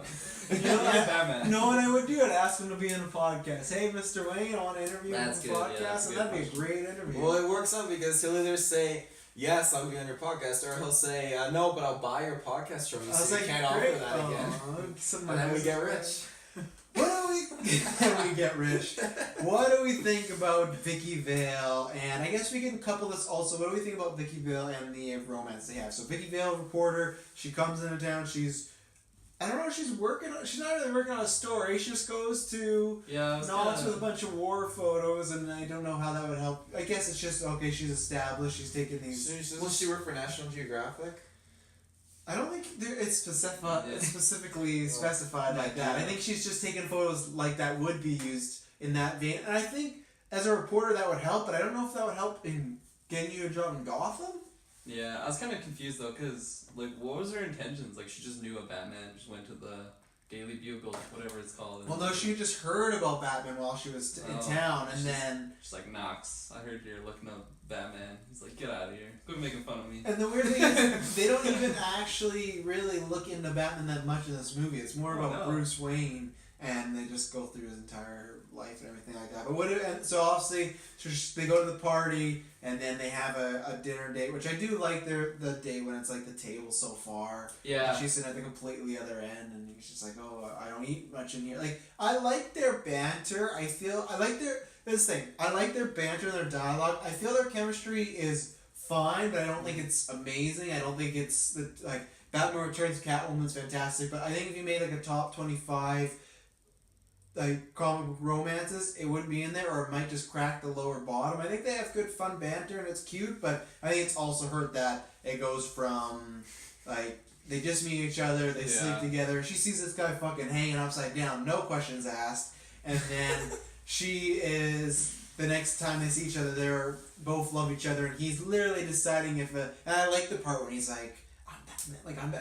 Speaker 1: You know,
Speaker 2: You're Batman.
Speaker 1: No, what I would do, I'd ask him to be in a podcast. Hey, Mr. Wayne, I want to interview you on
Speaker 2: That's
Speaker 1: the
Speaker 2: good, yeah,
Speaker 1: podcast,
Speaker 2: that's
Speaker 1: and
Speaker 2: good.
Speaker 1: that'd be a great interview.
Speaker 3: Well, it works out because he'll either say, yes, I'll be on your podcast, or he'll say, no, but I'll buy your podcast from you,
Speaker 1: I was
Speaker 3: so you
Speaker 1: like,
Speaker 3: can't
Speaker 1: great.
Speaker 3: offer that again.
Speaker 1: Some
Speaker 3: And then we get rich.
Speaker 1: What do we get rich? What do we think about Vicky Vale? And I guess we can couple this also. What do we think about Vicky Vale and the romance they have? So Vicky Vale, reporter, she comes into town. I don't know if she's working on. She's not really working on a story. She just goes to knowledge with a bunch of war photos, and I don't know how that would help. I guess it's just okay. She's established. She's taking these.
Speaker 3: Doesn't she work for National Geographic?
Speaker 1: I don't think it's specific. It's specifically specified like that. I think she's just taking photos like that would be used in that vein, and I think as a reporter that would help. But I don't know if that would help in getting you a job in Gotham.
Speaker 2: Yeah, I was kind of confused though, because, like, what was her intentions? Like, she just knew a Batman, just went to the Daily Bugle, whatever it's called.
Speaker 1: Well, no, she just heard about Batman while she was in town, and then.
Speaker 2: She's like, Knox, I heard you're looking up Batman. He's like, get out of here. Quit making fun of me.
Speaker 1: And the weird thing is, they don't even actually really look into Batman that much in this movie. It's more about Bruce Wayne, and they just go through his entire life and everything like that. But so obviously, they go to the party, and then they have a dinner date, which I do like the date when it's like the table so far.
Speaker 2: Yeah.
Speaker 1: And she's sitting at the completely other end, and he's just like, oh, I don't eat much in here. Like, I like their banter. I like their banter and their dialogue. I feel their chemistry is fine, but I don't think it's amazing. I don't think it's Batman Returns Catwoman's fantastic, but I think if you made like a top 25 like comic book romances, it wouldn't be in there, or it might just crack the lower bottom. I think they have good fun banter and it's cute, but I think it's also hurt that it goes from like they just meet each other, they sleep together. She sees this guy fucking hanging upside down, no questions asked, and then she is. The next time they see each other, they're both love each other, and he's literally deciding if. And I like the part when he's like,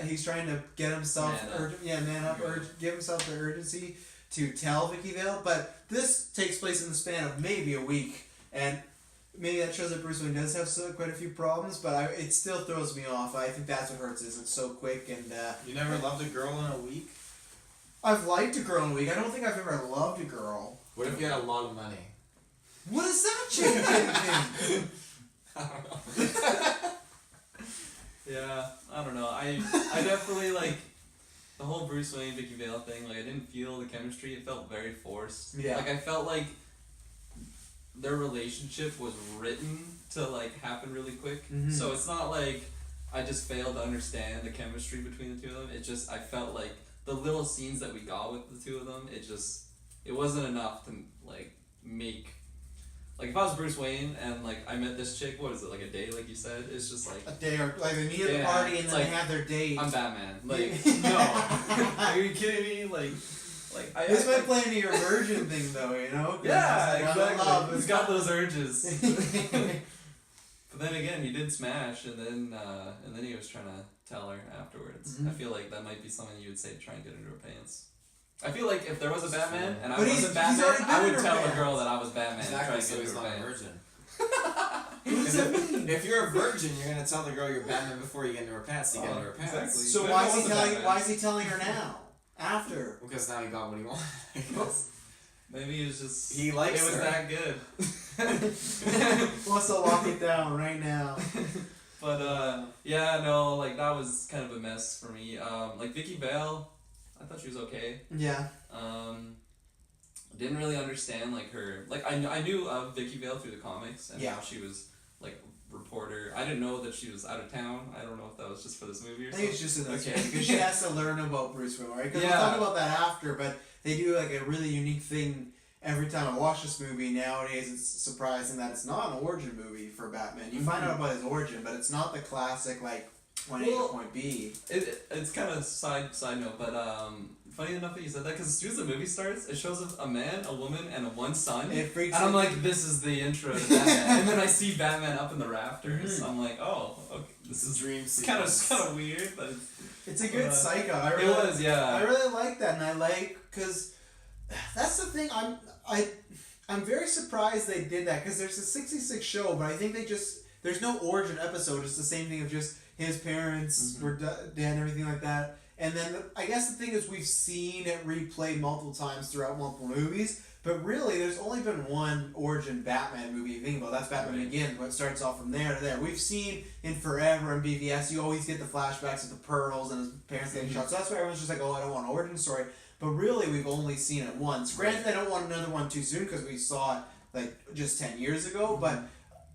Speaker 1: he's trying to get himself, man up, give himself the urgency to tell Vicky Vale. But this takes place in the span of maybe a week, and maybe that shows that Bruce Wayne does have quite a few problems, but it still throws me off. I think that's what hurts is it's so quick and.
Speaker 3: You never loved a girl in a week?
Speaker 1: I've liked a girl in a week. I don't think I've ever loved a girl.
Speaker 3: What if you had a lot of money?
Speaker 1: What does that change anything?
Speaker 3: I don't know.
Speaker 2: Yeah, I don't know. I definitely like the whole Bruce Wayne Vicky Vale thing. Like I didn't feel the chemistry. It felt very forced.
Speaker 1: Yeah.
Speaker 2: Like I felt like their relationship was written to like happen really quick.
Speaker 1: Mm-hmm.
Speaker 2: So it's not like I just failed to understand the chemistry between the two of them. It just I felt like the little scenes that we got with the two of them. It wasn't enough to like make. Like if I was Bruce Wayne and like I met this chick, what is it, like a day, like you said? It's just like
Speaker 1: a day or like they meet at the party and then
Speaker 2: like,
Speaker 1: they have their date.
Speaker 2: I'm Batman. Like no, are you kidding me? Like I.
Speaker 1: This might play into your virgin thing though, you know?
Speaker 2: Yeah,
Speaker 1: like,
Speaker 2: exactly. He's got those urges. But then again, he did smash, and then he was trying to tell her afterwards.
Speaker 1: Mm-hmm.
Speaker 2: I feel like that might be something you would say to try and get into her pants. I feel like if there was a Batman and I wasn't Batman, I would tell the girl that I was Batman and try
Speaker 3: Exactly,
Speaker 2: to
Speaker 3: so
Speaker 2: get
Speaker 3: he's
Speaker 2: into
Speaker 3: not
Speaker 2: her
Speaker 3: a
Speaker 2: pants.
Speaker 3: virgin. If you're a virgin, you're gonna tell the girl you're Batman before you get into her pants to get into her pants.
Speaker 2: Exactly.
Speaker 1: So
Speaker 2: But
Speaker 1: why
Speaker 2: if
Speaker 1: is
Speaker 2: it
Speaker 1: he
Speaker 2: wasn't
Speaker 1: telling?
Speaker 2: Batman-
Speaker 1: Why is he telling her now? After.
Speaker 3: Because now he got what he wanted. I guess.
Speaker 2: Maybe it was just
Speaker 3: He likes
Speaker 2: it was
Speaker 3: her.
Speaker 2: that good.
Speaker 1: Wants to lock it down right now.
Speaker 2: But yeah, no, like that was kind of a mess for me. Like Vicky Vale, I thought she was okay.
Speaker 1: Yeah.
Speaker 2: Didn't really understand like her like I knew of Vicky Vale through the comics and how she was like reporter. I didn't know that she was out of town. I don't know if that was just for this movie or
Speaker 1: I
Speaker 2: something.
Speaker 1: think it's just in this
Speaker 2: Okay.
Speaker 1: because she has to learn about Bruce Wayne, right? Because we'll talk about that after, but they do like a really unique thing every time I watch this movie. Nowadays, it's surprising that it's not an origin movie for Batman. You find out about his origin, but it's not the classic like point A to point B.
Speaker 2: It's kind of side note, but funny enough that you said that because as soon as the movie starts, it shows a man, a woman, and one son.
Speaker 1: It freaks
Speaker 2: and I'm
Speaker 1: me.
Speaker 2: like, this is the intro to Batman, and then I see Batman up in the rafters. I'm like, oh, okay, this is
Speaker 3: dream
Speaker 2: kind of weird, but
Speaker 1: It's a good psycho. I really like that, and I like because that's the thing. I'm very surprised they did that because there's a 66 show, but I think there's no origin episode. It's the same thing of just his parents were dead and everything like that. And then I guess the thing is we've seen it replayed multiple times throughout multiple movies, but really there's only been one origin Batman movie you think about. That's Batman Begins, but it starts off from there to there. We've seen in Forever and BVS, you always get the flashbacks of the Pearls and his parents getting shot. So that's why everyone's just like, oh, I don't want an origin story. But really, we've only seen it once. Granted, I don't want another one too soon because we saw it like just 10 years ago, but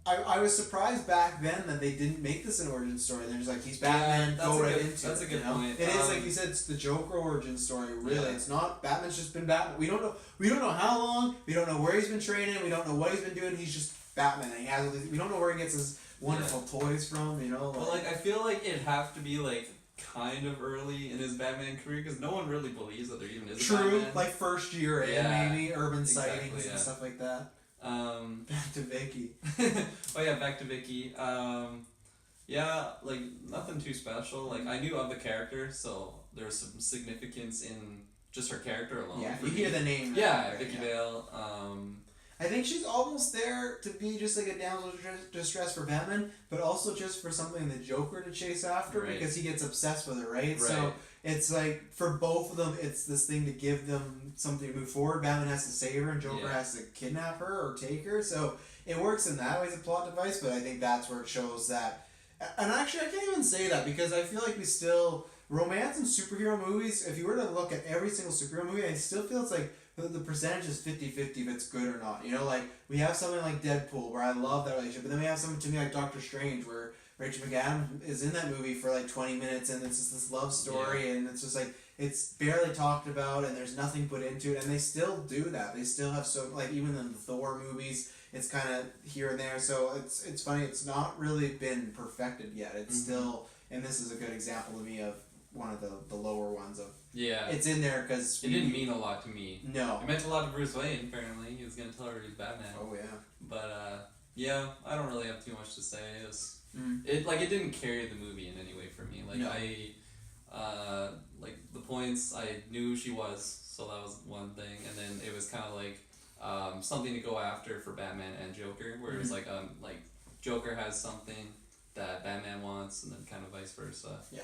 Speaker 1: I was surprised back then that they didn't make this an origin story. They're just like, he's Batman, go right into it.
Speaker 2: That's a good point.
Speaker 1: It is, like you said, it's the Joker origin story, really. It's not, Batman's just been Batman. We don't know how long, we don't know where he's been training, we don't know what he's been doing, he's just Batman. And we don't know where he gets his wonderful toys from, you know?
Speaker 2: But like, I feel like it'd have to be like kind of early in his Batman career because no one really believes that there even is a Batman.
Speaker 1: Like first year in, maybe, urban sightings and stuff like that. Back to Vicky.
Speaker 2: Oh yeah, back to Vicky. Yeah, like nothing too special. Like I knew of the character, so there's some significance in just her character alone.
Speaker 1: Yeah, you hear the name.
Speaker 2: Yeah, Vicky Vale.
Speaker 1: I think she's almost there to be just like a damsel in distress for Batman, but also just for something the Joker to chase after because he gets obsessed with her, right? So it's like for both of them, it's this thing to give them something to move forward. Batman has to save her, and Joker has to kidnap her or take her. So it works in that way as a plot device, but I think that's where it shows that. And actually, I can't even say that because I feel like we still romance in superhero movies. If you were to look at every single superhero movie, I still feel it's like the percentage is 50-50 if it's good or not. You know, like we have something like Deadpool where I love that relationship, but then we have something to me like Doctor Strange where Rachel McAdams is in that movie for like 20 minutes, and it's just this love story, and it's just like it's barely talked about, and there's nothing put into it, and they still do that. They still have so like even in the Thor movies, it's kind of here and there. So it's funny. It's not really been perfected yet. It's still, and this is a good example to me of one of the lower ones of.
Speaker 2: Yeah.
Speaker 1: It's in there because
Speaker 2: it didn't mean a lot to me.
Speaker 1: No.
Speaker 2: It meant a lot to Bruce Wayne. Apparently, he was gonna tell her he's Batman.
Speaker 1: Oh yeah.
Speaker 2: But yeah, I don't really have too much to say. It didn't carry the movie in any way for me. Like
Speaker 1: No.
Speaker 2: like the points I knew she was, so that was one thing, and then it was kind of like something to go after for Batman and Joker, where it was like Joker has something that Batman wants, and then kind of vice versa.
Speaker 1: Yeah.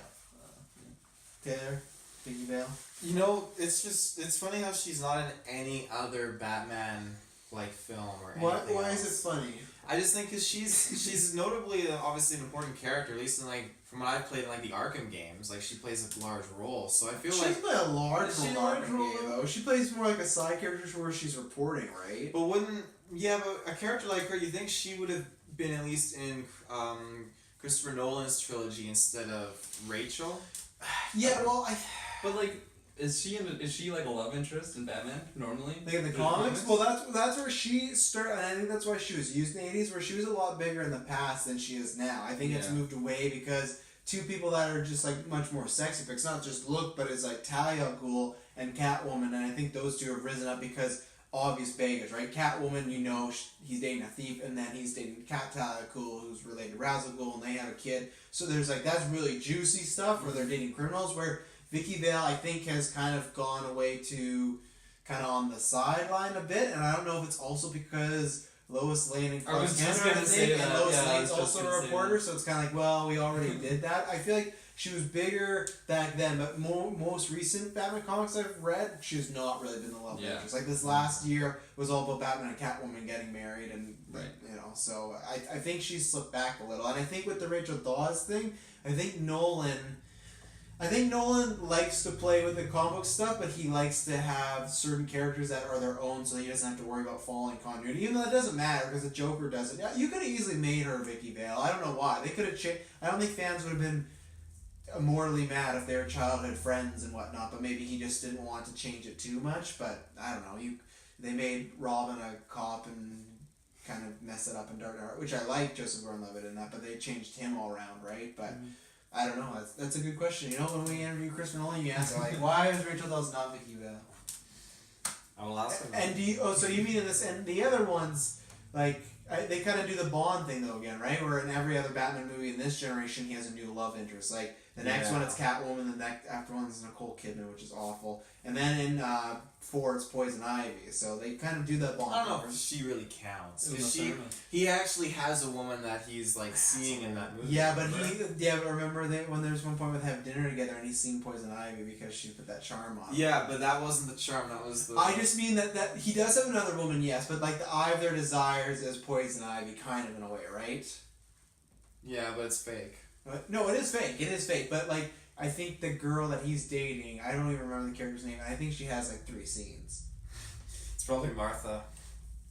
Speaker 1: Taylor, Vicky Vale.
Speaker 3: You know, it's funny how she's not in any other Batman like film or anything.
Speaker 1: Why
Speaker 3: else.
Speaker 1: is it funny?
Speaker 3: I just think because she's notably obviously an important character, at least in like from what I've played in like the Arkham games. Like she plays a large role, so I feel
Speaker 1: She
Speaker 3: like.
Speaker 1: doesn't play a large
Speaker 3: Is she
Speaker 1: role
Speaker 3: a
Speaker 1: in
Speaker 3: large
Speaker 1: the
Speaker 3: role,
Speaker 1: game,
Speaker 3: though?
Speaker 1: though. She plays more like a side character where she's reporting, right?
Speaker 3: But but a character like her, you think she would have been at least in Christopher Nolan's trilogy instead of Rachel?
Speaker 1: Yeah, well,
Speaker 2: But like, is she like a love interest in Batman normally?
Speaker 1: like in the comics? Well, that's where she started, and I think that's why she was used in the 80s, where she was a lot bigger in the past than she is now. I think it's moved away because two people that are just like much more sexy, but it's not just look, but it's like Talia al Ghul and Catwoman, and I think those two have risen up because obvious baggage, right? Catwoman, you know, he's dating a thief, and then he's dating Talia al Ghul, who's related to Ra's al Ghul, and they have a kid. So there's like, that's really juicy stuff where they're dating criminals, where Vicky Vale, I think, has kind of gone away to kind of on the sideline a bit, and I don't know if it's also because Lois Lane and Clark Kent are a thing, and Lois Lane's also a reporter, so it's kind of like, well, we already did that. I feel like she was bigger back then, but most recent Batman comics I've read, she has not really been the love interest. Like this last year was all about Batman and Catwoman getting married, and you know, so I think she's slipped back a little, and I think with the Rachel Dawes thing, I think Nolan likes to play with the comic book stuff, but he likes to have certain characters that are their own, so he doesn't have to worry about following continuity. Even though that doesn't matter because the Joker does it. Yeah, you could have easily made her Vicky Vale. I don't know why. They could have changed. I don't think fans would have been mortally mad if they were childhood friends and whatnot. But maybe he just didn't want to change it too much. But I don't know. They made Robin a cop and kind of mess it up in Dark Knight, which I like Joseph Gordon-Levitt in that. But they changed him all around, right? But. I don't know. That's a good question. You know, when we interview Chris Nolan, you answer like, why is Rachel Dawes not Vicky Vale?
Speaker 3: I will ask him.
Speaker 1: And so you mean in this, and the other ones, like they kind of do the Bond thing though again, right? Where in every other Batman movie in this generation, he has a new love interest. Like the next one, it's Catwoman. The next after one is Nicole Kidman, which is awful. And then in 4, it's Poison Ivy. So they kind of do that Bond.
Speaker 3: I don't know if she really counts because he actually has a woman that he's like seeing in that movie.
Speaker 1: Yeah, but remember when there's one point where they have dinner together and he's seeing Poison Ivy because she put that charm on.
Speaker 3: Yeah, but that wasn't the charm. That was the.
Speaker 1: I just mean that he does have another woman, yes, but like the eye of their desires is Poison Ivy, kind of in a way, right?
Speaker 3: Yeah, but it's fake.
Speaker 1: No, it is fake. It is fake, but like. I think the girl that he's dating, I don't even remember the character's name, I think she has like 3 scenes.
Speaker 3: It's probably Martha.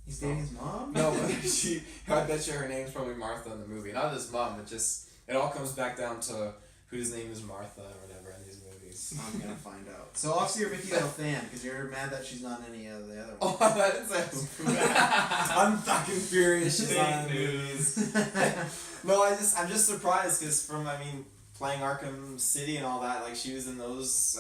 Speaker 1: He's dating his mom?
Speaker 3: No, but I bet you her name's probably Martha in the movie. Not his mom, it all comes back down to whose name is Martha or whatever in these movies.
Speaker 1: I'm gonna find out. So obviously you're a Vicky Vale fan, because you're mad that she's not in any of the other ones.
Speaker 3: Oh, that is I'm fucking furious she's not in the movies. No, I'm just surprised, because playing Arkham City and all that, like she was in those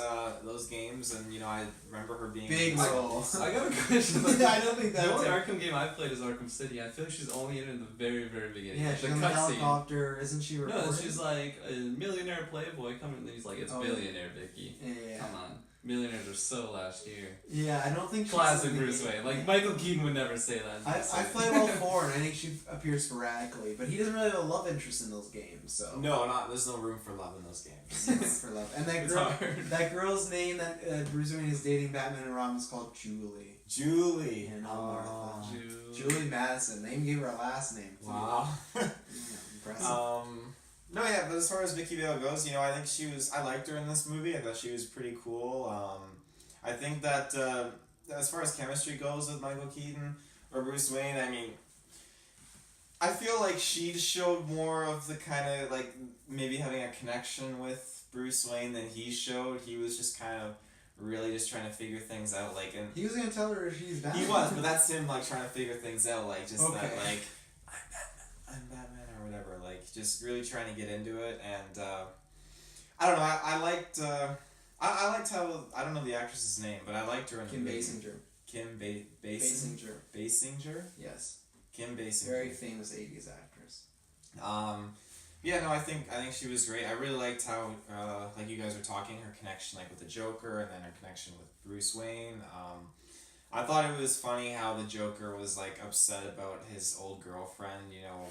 Speaker 3: games, and you know I remember her being
Speaker 1: big role.
Speaker 2: I got a question.
Speaker 1: Yeah, I don't think that's
Speaker 2: the only Arkham game I've played is Arkham City. I feel like she's only in the very, very beginning.
Speaker 1: Yeah,
Speaker 2: like
Speaker 1: she's on the helicopter. Isn't she reporting?
Speaker 2: No, she's like a millionaire playboy coming, and he's like, it's billionaire Vicky.
Speaker 1: Yeah.
Speaker 2: Come on. Millionaires are so last year.
Speaker 1: Yeah, I don't think she's
Speaker 2: classic Bruce Wayne. Like Michael Keaton would never say that.
Speaker 1: I played all 4, and I think she appears sporadically, but he doesn't really have a love interest in those games. So
Speaker 3: there's no room for love in those games.
Speaker 1: For love, and that girl's name that Bruce Wayne is dating Batman and Robin is called Julie.
Speaker 3: Julie.
Speaker 1: And Martha. Julie Madison. They even gave her a last name. Too.
Speaker 3: Wow.
Speaker 1: Yeah, impressive.
Speaker 3: No, yeah, but as far as Vicky Vale goes, you know, I think I liked her in this movie. I thought she was pretty cool. I think that as far as chemistry goes with Michael Keaton or Bruce Wayne, I mean, I feel like she showed more of the kind of like maybe having a connection with Bruce Wayne than he showed. He was just kind of really just trying to figure things out, like, and
Speaker 1: He was gonna tell her she's Batman.
Speaker 3: he was, but that's him like trying to figure things out, like just
Speaker 1: Okay.
Speaker 3: that like I'm Batman or whatever, like just really trying to get into it, and I don't know. I liked I liked how, I don't know the actress's name, but I liked her in
Speaker 1: Kim
Speaker 3: the movie.
Speaker 1: Basinger.
Speaker 3: Kim
Speaker 1: Basinger.
Speaker 3: Basinger.
Speaker 1: Yes.
Speaker 3: Kim Basinger.
Speaker 1: Very famous 80s actress.
Speaker 3: Yeah, no, I think she was great. I really liked how, like you guys were talking, her connection like with the Joker, and then her connection with Bruce Wayne. I thought it was funny how the Joker was like upset about his old girlfriend. You know,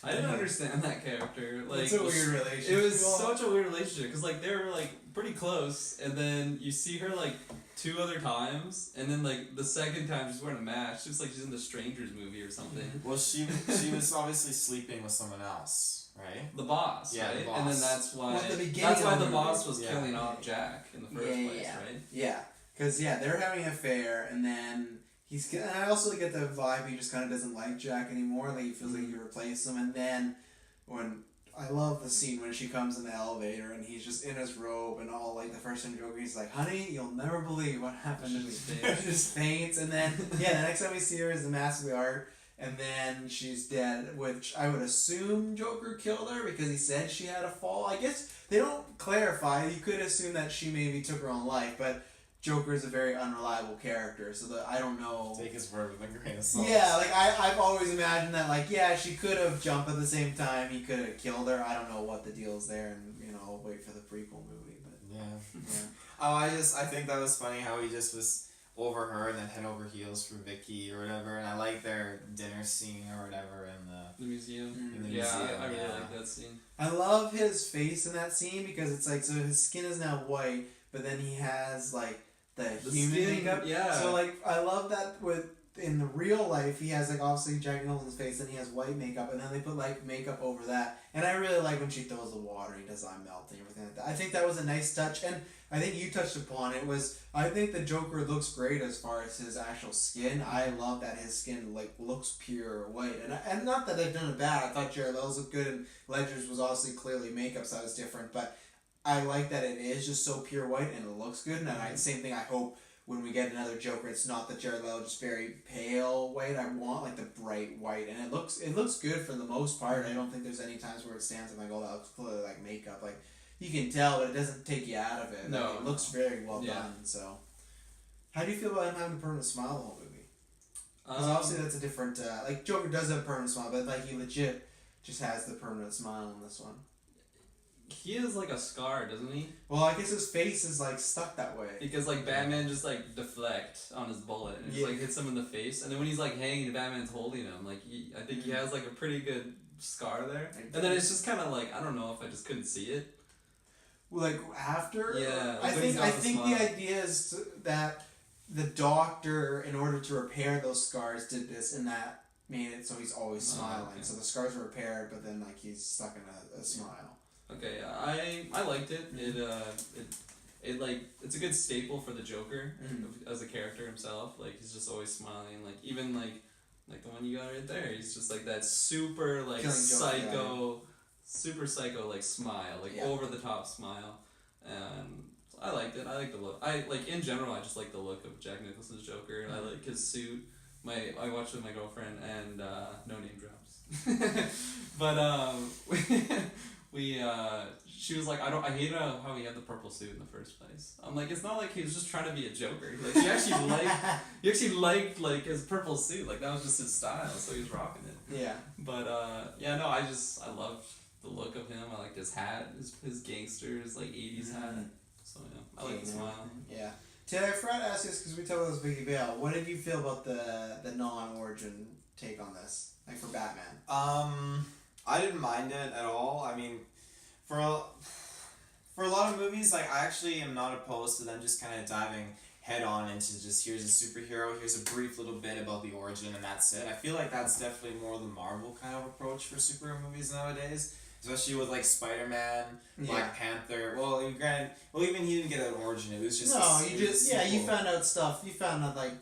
Speaker 2: I didn't understand that character. Like,
Speaker 1: It's a weird relationship.
Speaker 2: it was such a weird relationship because like they were like pretty close, and then you see her like 2 other times, and then like the second time she's wearing a mask. She's like she's in the Strangers movie or something.
Speaker 3: well, she was obviously sleeping with someone else, right?
Speaker 2: The boss,
Speaker 3: Yeah,
Speaker 2: right?
Speaker 3: the boss.
Speaker 2: And then that's why
Speaker 1: Well, at the beginning
Speaker 2: that's why
Speaker 1: of
Speaker 2: the
Speaker 1: the
Speaker 2: boss
Speaker 1: movie.
Speaker 2: was
Speaker 3: Yeah.
Speaker 2: killing off Jack in the first place, right?
Speaker 1: Yeah, because they're having an affair, and then and I also get the vibe he just kind of doesn't like Jack anymore. Like he feels like he replaced him, and then when I love the scene when she comes in the elevator and he's just in his robe and all like the first time Joker, he's like, "Honey, you'll never believe what happened."
Speaker 2: She
Speaker 1: And
Speaker 2: just
Speaker 1: he
Speaker 2: faints.
Speaker 1: just faints, and then the next time we see her is the Mask of the Art. And then she's dead, which I would assume Joker killed her because he said she had a fall. I guess they don't clarify. You could assume that she maybe took her own life, but Joker is a very unreliable character, so that I don't know.
Speaker 3: Take his word with a grain of salt.
Speaker 1: Yeah, like I've always imagined that, like, yeah, she could have jumped at the same time. He could have killed her. I don't know what the deal is there, and I'll wait for the prequel movie. But
Speaker 3: Yeah. Oh, I think that was funny how he just was over her and then head over heels for Vicky or whatever, and I like their dinner scene or whatever in
Speaker 2: The museum.
Speaker 3: in the
Speaker 2: Yeah,
Speaker 3: museum.
Speaker 2: I really
Speaker 3: yeah.
Speaker 2: like that scene.
Speaker 1: I love his face in that scene because it's like, so his skin is now white, but then he has like the human
Speaker 2: skin,
Speaker 1: makeup.
Speaker 2: yeah.
Speaker 1: So like I love that in the real life he has like obviously Jack Nicholson's face and he has white makeup, and then they put like makeup over that. And I really like when she throws the water, he does I'm melting, everything like that. I think that was a nice touch, and I think you touched upon it. I think the Joker looks great as far as his actual skin. I love that his skin like looks pure white, and not that they've done it bad. I thought Jared Leto's looked good, and Ledger's was obviously clearly makeup, so that was different. But I like that it is just so pure white and it looks good. And same thing. I hope when we get another Joker, it's not the Jared Leto just very pale white. I want like the bright white, and it looks good for the most part. I don't think there's any times where it stands and like, oh, that looks clearly like makeup. Like you can tell, but it doesn't take you out of it.
Speaker 2: No,
Speaker 1: Like, it looks very well
Speaker 2: Yeah.
Speaker 1: done. So, how do you feel about him having a permanent smile the whole movie? Because obviously that's a different. Like Joker does have a permanent smile, but like he legit just has the permanent smile in this one.
Speaker 2: he has like a scar, doesn't he?
Speaker 1: Well, I guess his face is like stuck that way.
Speaker 2: Because like Batman just like deflect on his bullet and just
Speaker 1: Yeah.
Speaker 2: like hits him in the face, and then when he's like hanging, Batman's holding him. Like I think he has like a pretty good scar there, and then it's just kind of like I don't know if I just couldn't see it.
Speaker 1: Like after,
Speaker 2: Yeah,
Speaker 1: I
Speaker 2: when he's
Speaker 1: think
Speaker 2: got
Speaker 1: I
Speaker 2: the
Speaker 1: think
Speaker 2: smile.
Speaker 1: the idea is that the doctor, in order to repair those scars, did this, and that made it so he's always
Speaker 2: Oh,
Speaker 1: smiling.
Speaker 2: okay.
Speaker 1: So the scars are repaired, but then like he's stuck in a smile.
Speaker 2: Okay, yeah, I liked it. It like it's a good staple for the Joker as a character himself. Like he's just always smiling. Like even like the one you got right there. He's just like that super like
Speaker 1: Killing joke,
Speaker 2: psycho, super psycho like smile, like
Speaker 1: Yeah.
Speaker 2: over the top smile, and I liked it. I like the look. I like in general. I just like the look of Jack Nicholson's Joker. I like his suit. I watched it with my girlfriend, and no name drops. But she was like, I hate how he had the purple suit in the first place. I'm like, it's not like he was just trying to be a Joker. Like he actually liked like his purple suit. Like that was just his style, so he was rocking it.
Speaker 1: Yeah.
Speaker 2: But I loved the look of him. I liked his hat, his gangsters like 80s hat. So yeah, I like the smile.
Speaker 1: Yeah. Taylor, I forgot to ask this because we talked about this Vicky Vale. What did you feel about the non-origin take on this, like for Batman?
Speaker 3: I didn't mind it at all. I mean, for a lot of movies, like I actually am not opposed to them just kind of diving head on into just here's a superhero, here's a brief little bit about the origin, and that's it. I feel like that's definitely more the Marvel kind of approach for superhero movies nowadays, especially with like Spider-Man, Black Panther. Well, even he didn't get an origin. It was just
Speaker 1: you found out stuff. You found out like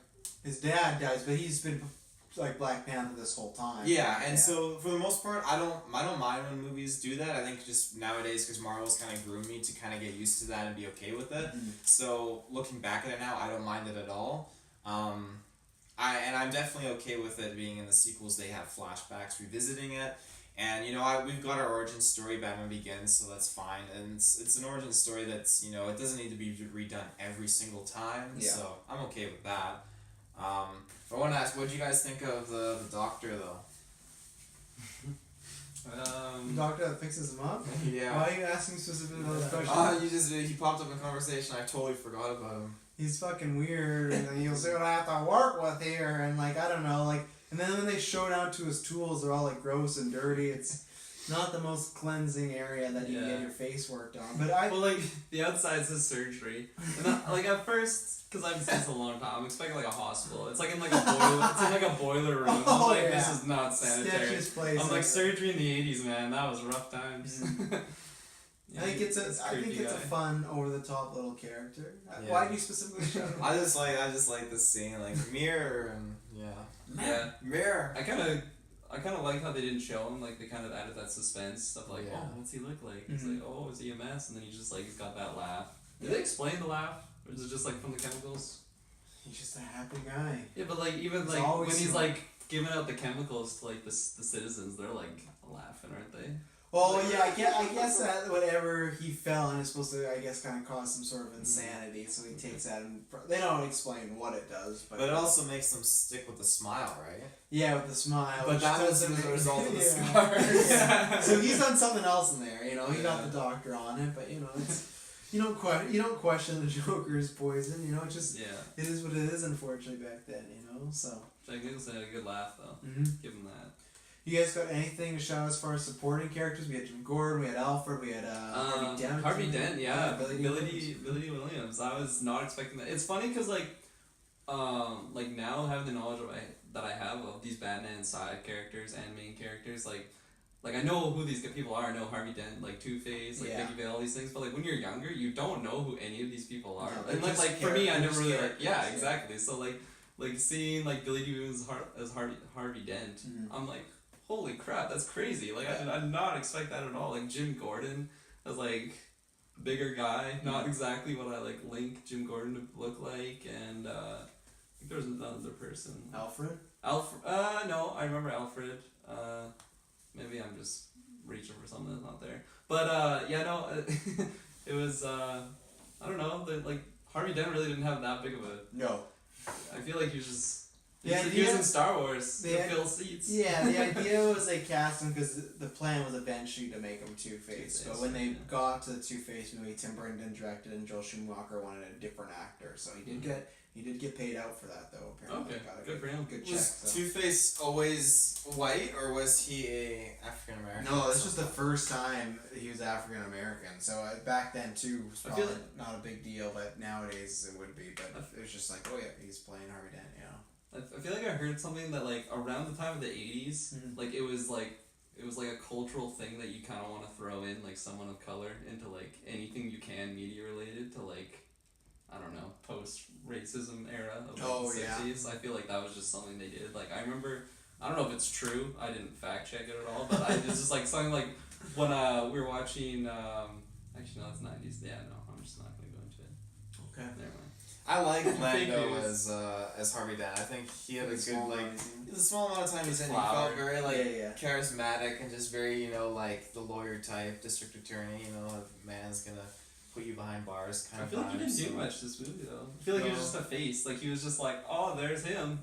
Speaker 1: his dad dies, but like Black Panther this whole time.
Speaker 3: Yeah, and so for the most part, I don't mind when movies do that. I think just nowadays, because Marvel's kind of groomed me to kind of get used to that and be okay with it.
Speaker 1: Mhm.
Speaker 3: So looking back at it now, I don't mind it at all. I'm definitely okay with it being in the sequels. They have flashbacks revisiting it, and we've got our origin story, Batman Begins, so that's fine. And it's an origin story that's it doesn't need to be redone every single time.
Speaker 1: Yeah.
Speaker 3: So I'm okay with that. I want to ask, what do you guys think of the Doctor though?
Speaker 1: The doctor that fixes him up?
Speaker 3: Yeah.
Speaker 1: Why are you asking specifically those questions?
Speaker 3: He popped up in conversation. I totally forgot about him.
Speaker 1: He's fucking weird, and then you'll see what I have to work with here, and like, I don't know, like, and then when they show down to his tools, they're all like gross and dirty. It's not the most cleansing area that you can get your face worked on. But
Speaker 2: well, like, the outside's his surgery. And like, at first, because I've seen this a long time, I'm expecting like a hospital. It's like in like a boiler, it's in like a boiler room. I'm like, this is not sanitary.
Speaker 1: Sketchiest place.
Speaker 2: I'm like, surgery in the 80s, man, that was rough times.
Speaker 1: I think it's a fun, over the top little character.
Speaker 3: Yeah.
Speaker 1: Why do you specifically show him?
Speaker 3: I just like this scene, like mirror and
Speaker 2: Yeah.
Speaker 3: mirror.
Speaker 2: I kind of like how they didn't show him. Like, they kind of added that suspense of like, oh, what's he look like? He's like, oh, is he a mess? And then he's got that laugh. Did they explain the laugh, or is it just like from the chemicals?
Speaker 1: He's just a happy guy.
Speaker 2: Yeah, but like even
Speaker 1: It's
Speaker 2: like
Speaker 1: always
Speaker 2: when he's
Speaker 1: smart.
Speaker 2: like giving out the chemicals to like the citizens, they're like laughing, aren't they?
Speaker 1: Well, yeah, I guess that whatever he fell in is supposed to, I guess, kind of cause some sort of insanity. So he takes that, and they don't explain what it does, but
Speaker 3: But it also makes them stick with the smile, right?
Speaker 1: yeah, with the smile.
Speaker 3: But
Speaker 1: which
Speaker 3: that was
Speaker 1: doesn't
Speaker 3: as a
Speaker 1: make-
Speaker 3: result of the
Speaker 1: yeah.
Speaker 3: scars.
Speaker 2: Yeah.
Speaker 1: So he's done something else in there, He got the doctor on it, but it's you don't question the Joker's poison, It just
Speaker 2: Yeah.
Speaker 1: it is what it is. Unfortunately, back then, So
Speaker 2: Jack Nicholson had a good laugh though. Give him that.
Speaker 1: you guys got anything to shout as far as supporting characters? We had Jim Gordon, we had Alfred, we had Harvey Dent.
Speaker 2: Harvey Dent, yeah,
Speaker 1: Billy
Speaker 2: Billy Williams. I was not expecting that. It's funny because like now having the knowledge that I have of these Batman side characters and main characters, like I know who these people are. I know Harvey Dent, like Two-Face, like Vicky Vale, all these things. But like when you're younger, you don't know who any of these people are.
Speaker 1: No,
Speaker 2: and
Speaker 1: they're
Speaker 2: like
Speaker 1: just
Speaker 2: for me, I never really
Speaker 1: characters,
Speaker 2: exactly. So like seeing like Billy Dee Williams as Harvey Dent, I'm like, holy crap, that's crazy. Like I did not expect that at all. Like Jim Gordon as like bigger guy, not exactly what I like link Jim Gordon to look like, and I think there was another person.
Speaker 1: Alfred.
Speaker 2: No, I remember Alfred. Maybe I'm just reaching for something that's not there. But it was I don't know. Like Harvey Dent really didn't have that big of a.
Speaker 1: No.
Speaker 2: I feel like he was just.
Speaker 1: Yeah,
Speaker 2: he was in Star Wars to fill seats.
Speaker 1: Yeah, the idea was they cast him because the plan was eventually to make him Two-Face. But when they got to the Two-Face movie, Tim Burton didn't direct it, and Joel Schumacher wanted a different actor. So he did get paid out for that though. Apparently,
Speaker 2: Okay,
Speaker 1: got a
Speaker 2: good for him.
Speaker 1: Good check.
Speaker 3: Was
Speaker 1: So.
Speaker 3: Two-Face always white, or was he a African American?
Speaker 1: No, this was the first time he was African American. So back then too, it was
Speaker 2: I feel
Speaker 1: probably not a big deal, but nowadays it would be. But it was just like, oh yeah, he's playing Harvey Dent,
Speaker 2: I feel like I heard something that like around the time of the 80s, like it was like a cultural thing that you kind of want to throw in like someone of color into like anything you can media related to like I don't know post-racism era of like, the 60s. I feel like that was just something they did. Like I remember, I don't know if it's true. I didn't fact check it at all, but it's just like something like when we were watching. Actually, no, it's 90s. Yeah, no, I'm just not gonna go into it.
Speaker 1: Okay.
Speaker 2: Never mind.
Speaker 3: I like Lando as Harvey Dent. I think he had a good like the small amount of time he's in. He felt very like charismatic and just very like the lawyer type district attorney. A man's gonna put you behind bars kind of.
Speaker 2: I feel like he didn't do much this movie though. I feel like he was just a face. Like he was just like, oh, there's him.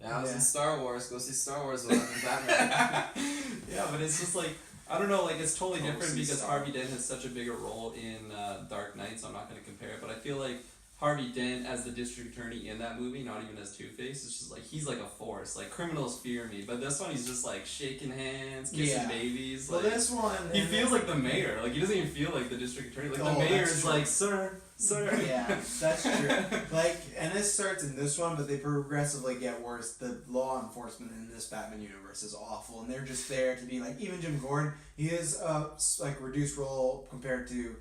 Speaker 3: Yeah, I was in Star Wars. Go see Star Wars with Batman.
Speaker 2: Yeah, but it's just like I don't know. Like it's totally different because Harvey Dent has such a bigger role in Dark Knight, so I'm not gonna compare it. But I feel like Harvey Dent as the district attorney in that movie, not even as Two-Face, it's just like he's like a force. Like criminals fear me, but this one he's just like shaking hands, kissing babies. Like,
Speaker 1: well, this one
Speaker 2: he feels like the mayor. Like he doesn't even feel like the district attorney. Like the mayor is like, sir.
Speaker 1: Yeah, that's true. And this starts in this one, but they progressively get worse. The law enforcement in this Batman universe is awful, and they're just there to be like even Jim Gordon. He is like reduced role compared to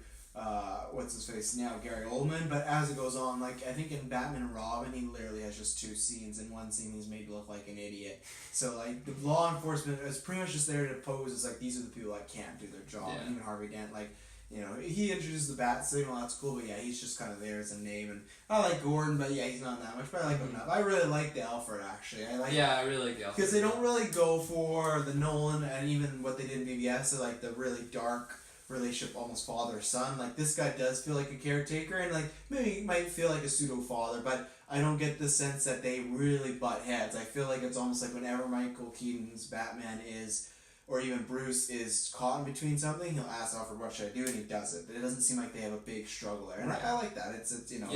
Speaker 1: what's his face now, Gary Oldman. But as it goes on, like I think in Batman and Robin, he literally has just 2 scenes. In one scene, he's made to look like an idiot. So like the law enforcement is pretty much just there to pose as like these are the people that can't do their job.
Speaker 2: Yeah.
Speaker 1: Even Harvey Dent, like. You know, he introduces the bat signal, that's cool, but yeah, he's just kind of there as a name, and I like Gordon, but yeah, he's not that much, but I like him enough. I really like the Alfred, actually. I
Speaker 2: really like the Alfred.
Speaker 1: because they don't really go for the Nolan, and even what they did in BBS, so like the really dark relationship, almost father-son. Like, this guy does feel like a caretaker, and like, maybe he might feel like a pseudo-father, but I don't get the sense that they really butt heads. I feel like it's almost like whenever Michael Keaton's Batman is, or even Bruce is caught in between something, he'll ask Alfred, what should I do, and he does it. But it doesn't seem like they have a big struggle there, and I like that. It's you know,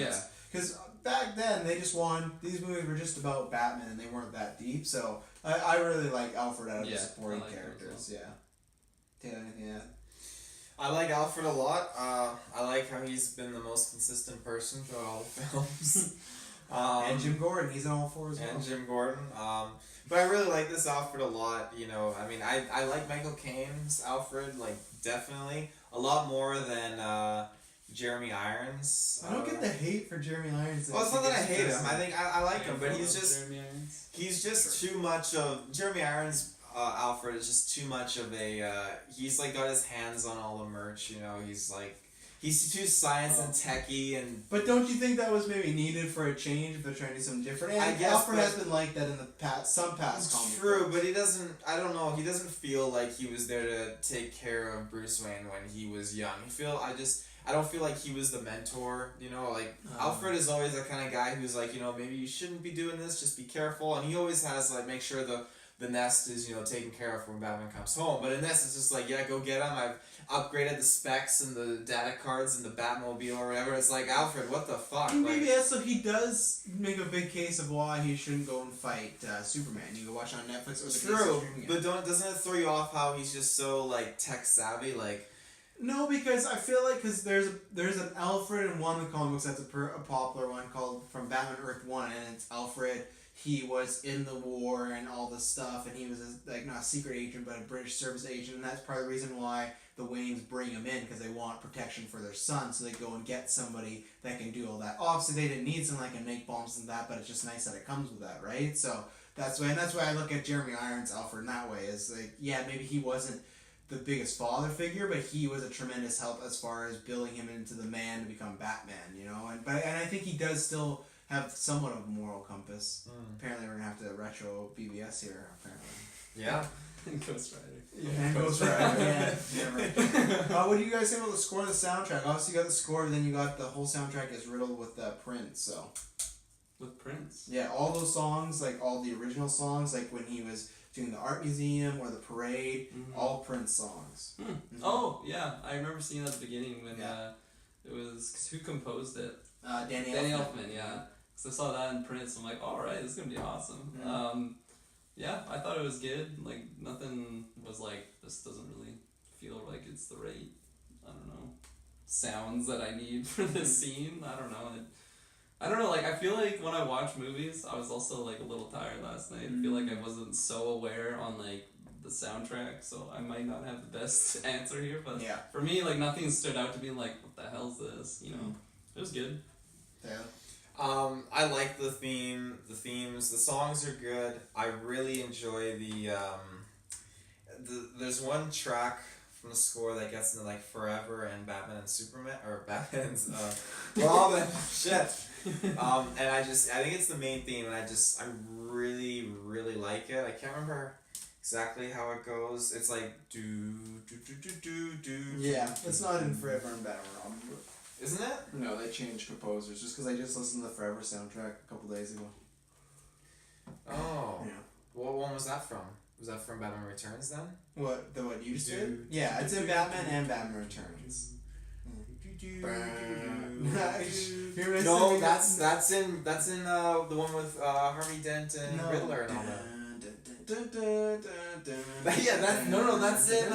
Speaker 1: because back then they just these movies were just about Batman, and they weren't that deep. So I really like Alfred out of the supporting characters. Well. Yeah. Taylor, anything to add?
Speaker 3: I like Alfred a lot. I like how he's been the most consistent person throughout all the films.
Speaker 1: And Jim Gordon, he's in all 4 as well.
Speaker 3: And Jim Gordon. But I really like this Alfred a lot, you know. I mean, I like Michael Caine's Alfred, like, definitely. A lot more than Jeremy Irons.
Speaker 1: I don't get the hate for Jeremy Irons.
Speaker 3: Well, it's not that I hate him. I think I like him, but he's just too much of... Jeremy Irons' Alfred is just too much of a... he's, like, got his hands on all the merch, you know. He's, like... He's too science and techie and...
Speaker 1: But don't you think that was maybe needed for a change if they're trying to do something different? And
Speaker 3: I guess,
Speaker 1: Alfred has been like that in the past, some past comic
Speaker 3: True,
Speaker 1: books.
Speaker 3: but he doesn't... I don't know. He doesn't feel like he was there to take care of Bruce Wayne when he was young. I don't feel like he was the mentor, you know? Like, Alfred is always the kind of guy who's like, you know, maybe you shouldn't be doing this, just be careful. And he always has, like, make sure the nest is, you know, taken care of when Batman comes home. But in this, it's just like, yeah, go get him. I've upgraded the specs and the data cards and the Batmobile or whatever. It's like, Alfred, what the fuck?
Speaker 1: And maybe so he does make a big case of why he shouldn't go and fight Superman. You can watch on Netflix or the
Speaker 3: True, but doesn't it throw you off how he's just so, like, tech savvy? Like,
Speaker 1: no, because I feel like there's an Alfred in one of the comic books that's a popular one called From Batman Earth 1, and it's Alfred. He was in the war and all this stuff, and he was not a secret agent, but a British service agent, and that's part of the reason why the Waynes bring him in, because they want protection for their son, so they go and get somebody that can do all that. Obviously, they didn't need someone that can make bombs and that, but it's just nice that it comes with that, right? So that's why I look at Jeremy Irons' Alfred in that way. Is like, yeah, maybe he wasn't the biggest father figure, but he was a tremendous help as far as building him into the man to become Batman, you know. And I think he does still have somewhat of a moral compass. Apparently, we're gonna have to retro BBS here. Apparently,
Speaker 3: yeah.
Speaker 2: And Ghost Rider.
Speaker 1: Yeah, and Ghost Rider. Yeah, right. What do you guys think about the score of the soundtrack? Obviously, you got the score, but then you got the whole soundtrack is riddled with Prince. So.
Speaker 2: With Prince.
Speaker 1: Yeah, all those songs, like all the original songs, like when he was doing the art museum or the parade, all Prince songs.
Speaker 2: Oh yeah, I remember seeing that at the beginning when it was, cause who composed it?
Speaker 1: Danny
Speaker 2: Elfman. Yeah. So I saw that in Prince. I'm like, all right, this is gonna be awesome. Yeah, I thought it was good. Like, nothing was like, this doesn't really feel like it's the right, I don't know, sounds that I need for this scene. I don't know. Like, I feel like when I watch movies, I was also like a little tired last night. I feel like I wasn't so aware on like the soundtrack, so I might not have the best answer here. But for me, like, nothing stood out to me like, what the hell's this? You know, it was good.
Speaker 1: Yeah.
Speaker 3: I like the themes. The songs are good. I really enjoy the there's one track from the score that gets into like Forever and Batman and Superman, or Batman's Robin. Shit. And I think it's the main theme, and I really, really like it. I can't remember exactly how it goes. It's like do do do do do do.
Speaker 1: Yeah, it's not in Forever and Batman Robin.
Speaker 3: Isn't it?
Speaker 1: No, they changed composers just because I just listened to the Forever soundtrack a couple days ago.
Speaker 3: Oh.
Speaker 1: Yeah.
Speaker 3: What one was that from? Was that from Batman Returns then?
Speaker 1: What you just did? Yeah, it's in Batman and Batman Returns.
Speaker 3: No, that's in the one with Harvey Dent and Riddler and all that. Yeah, that's in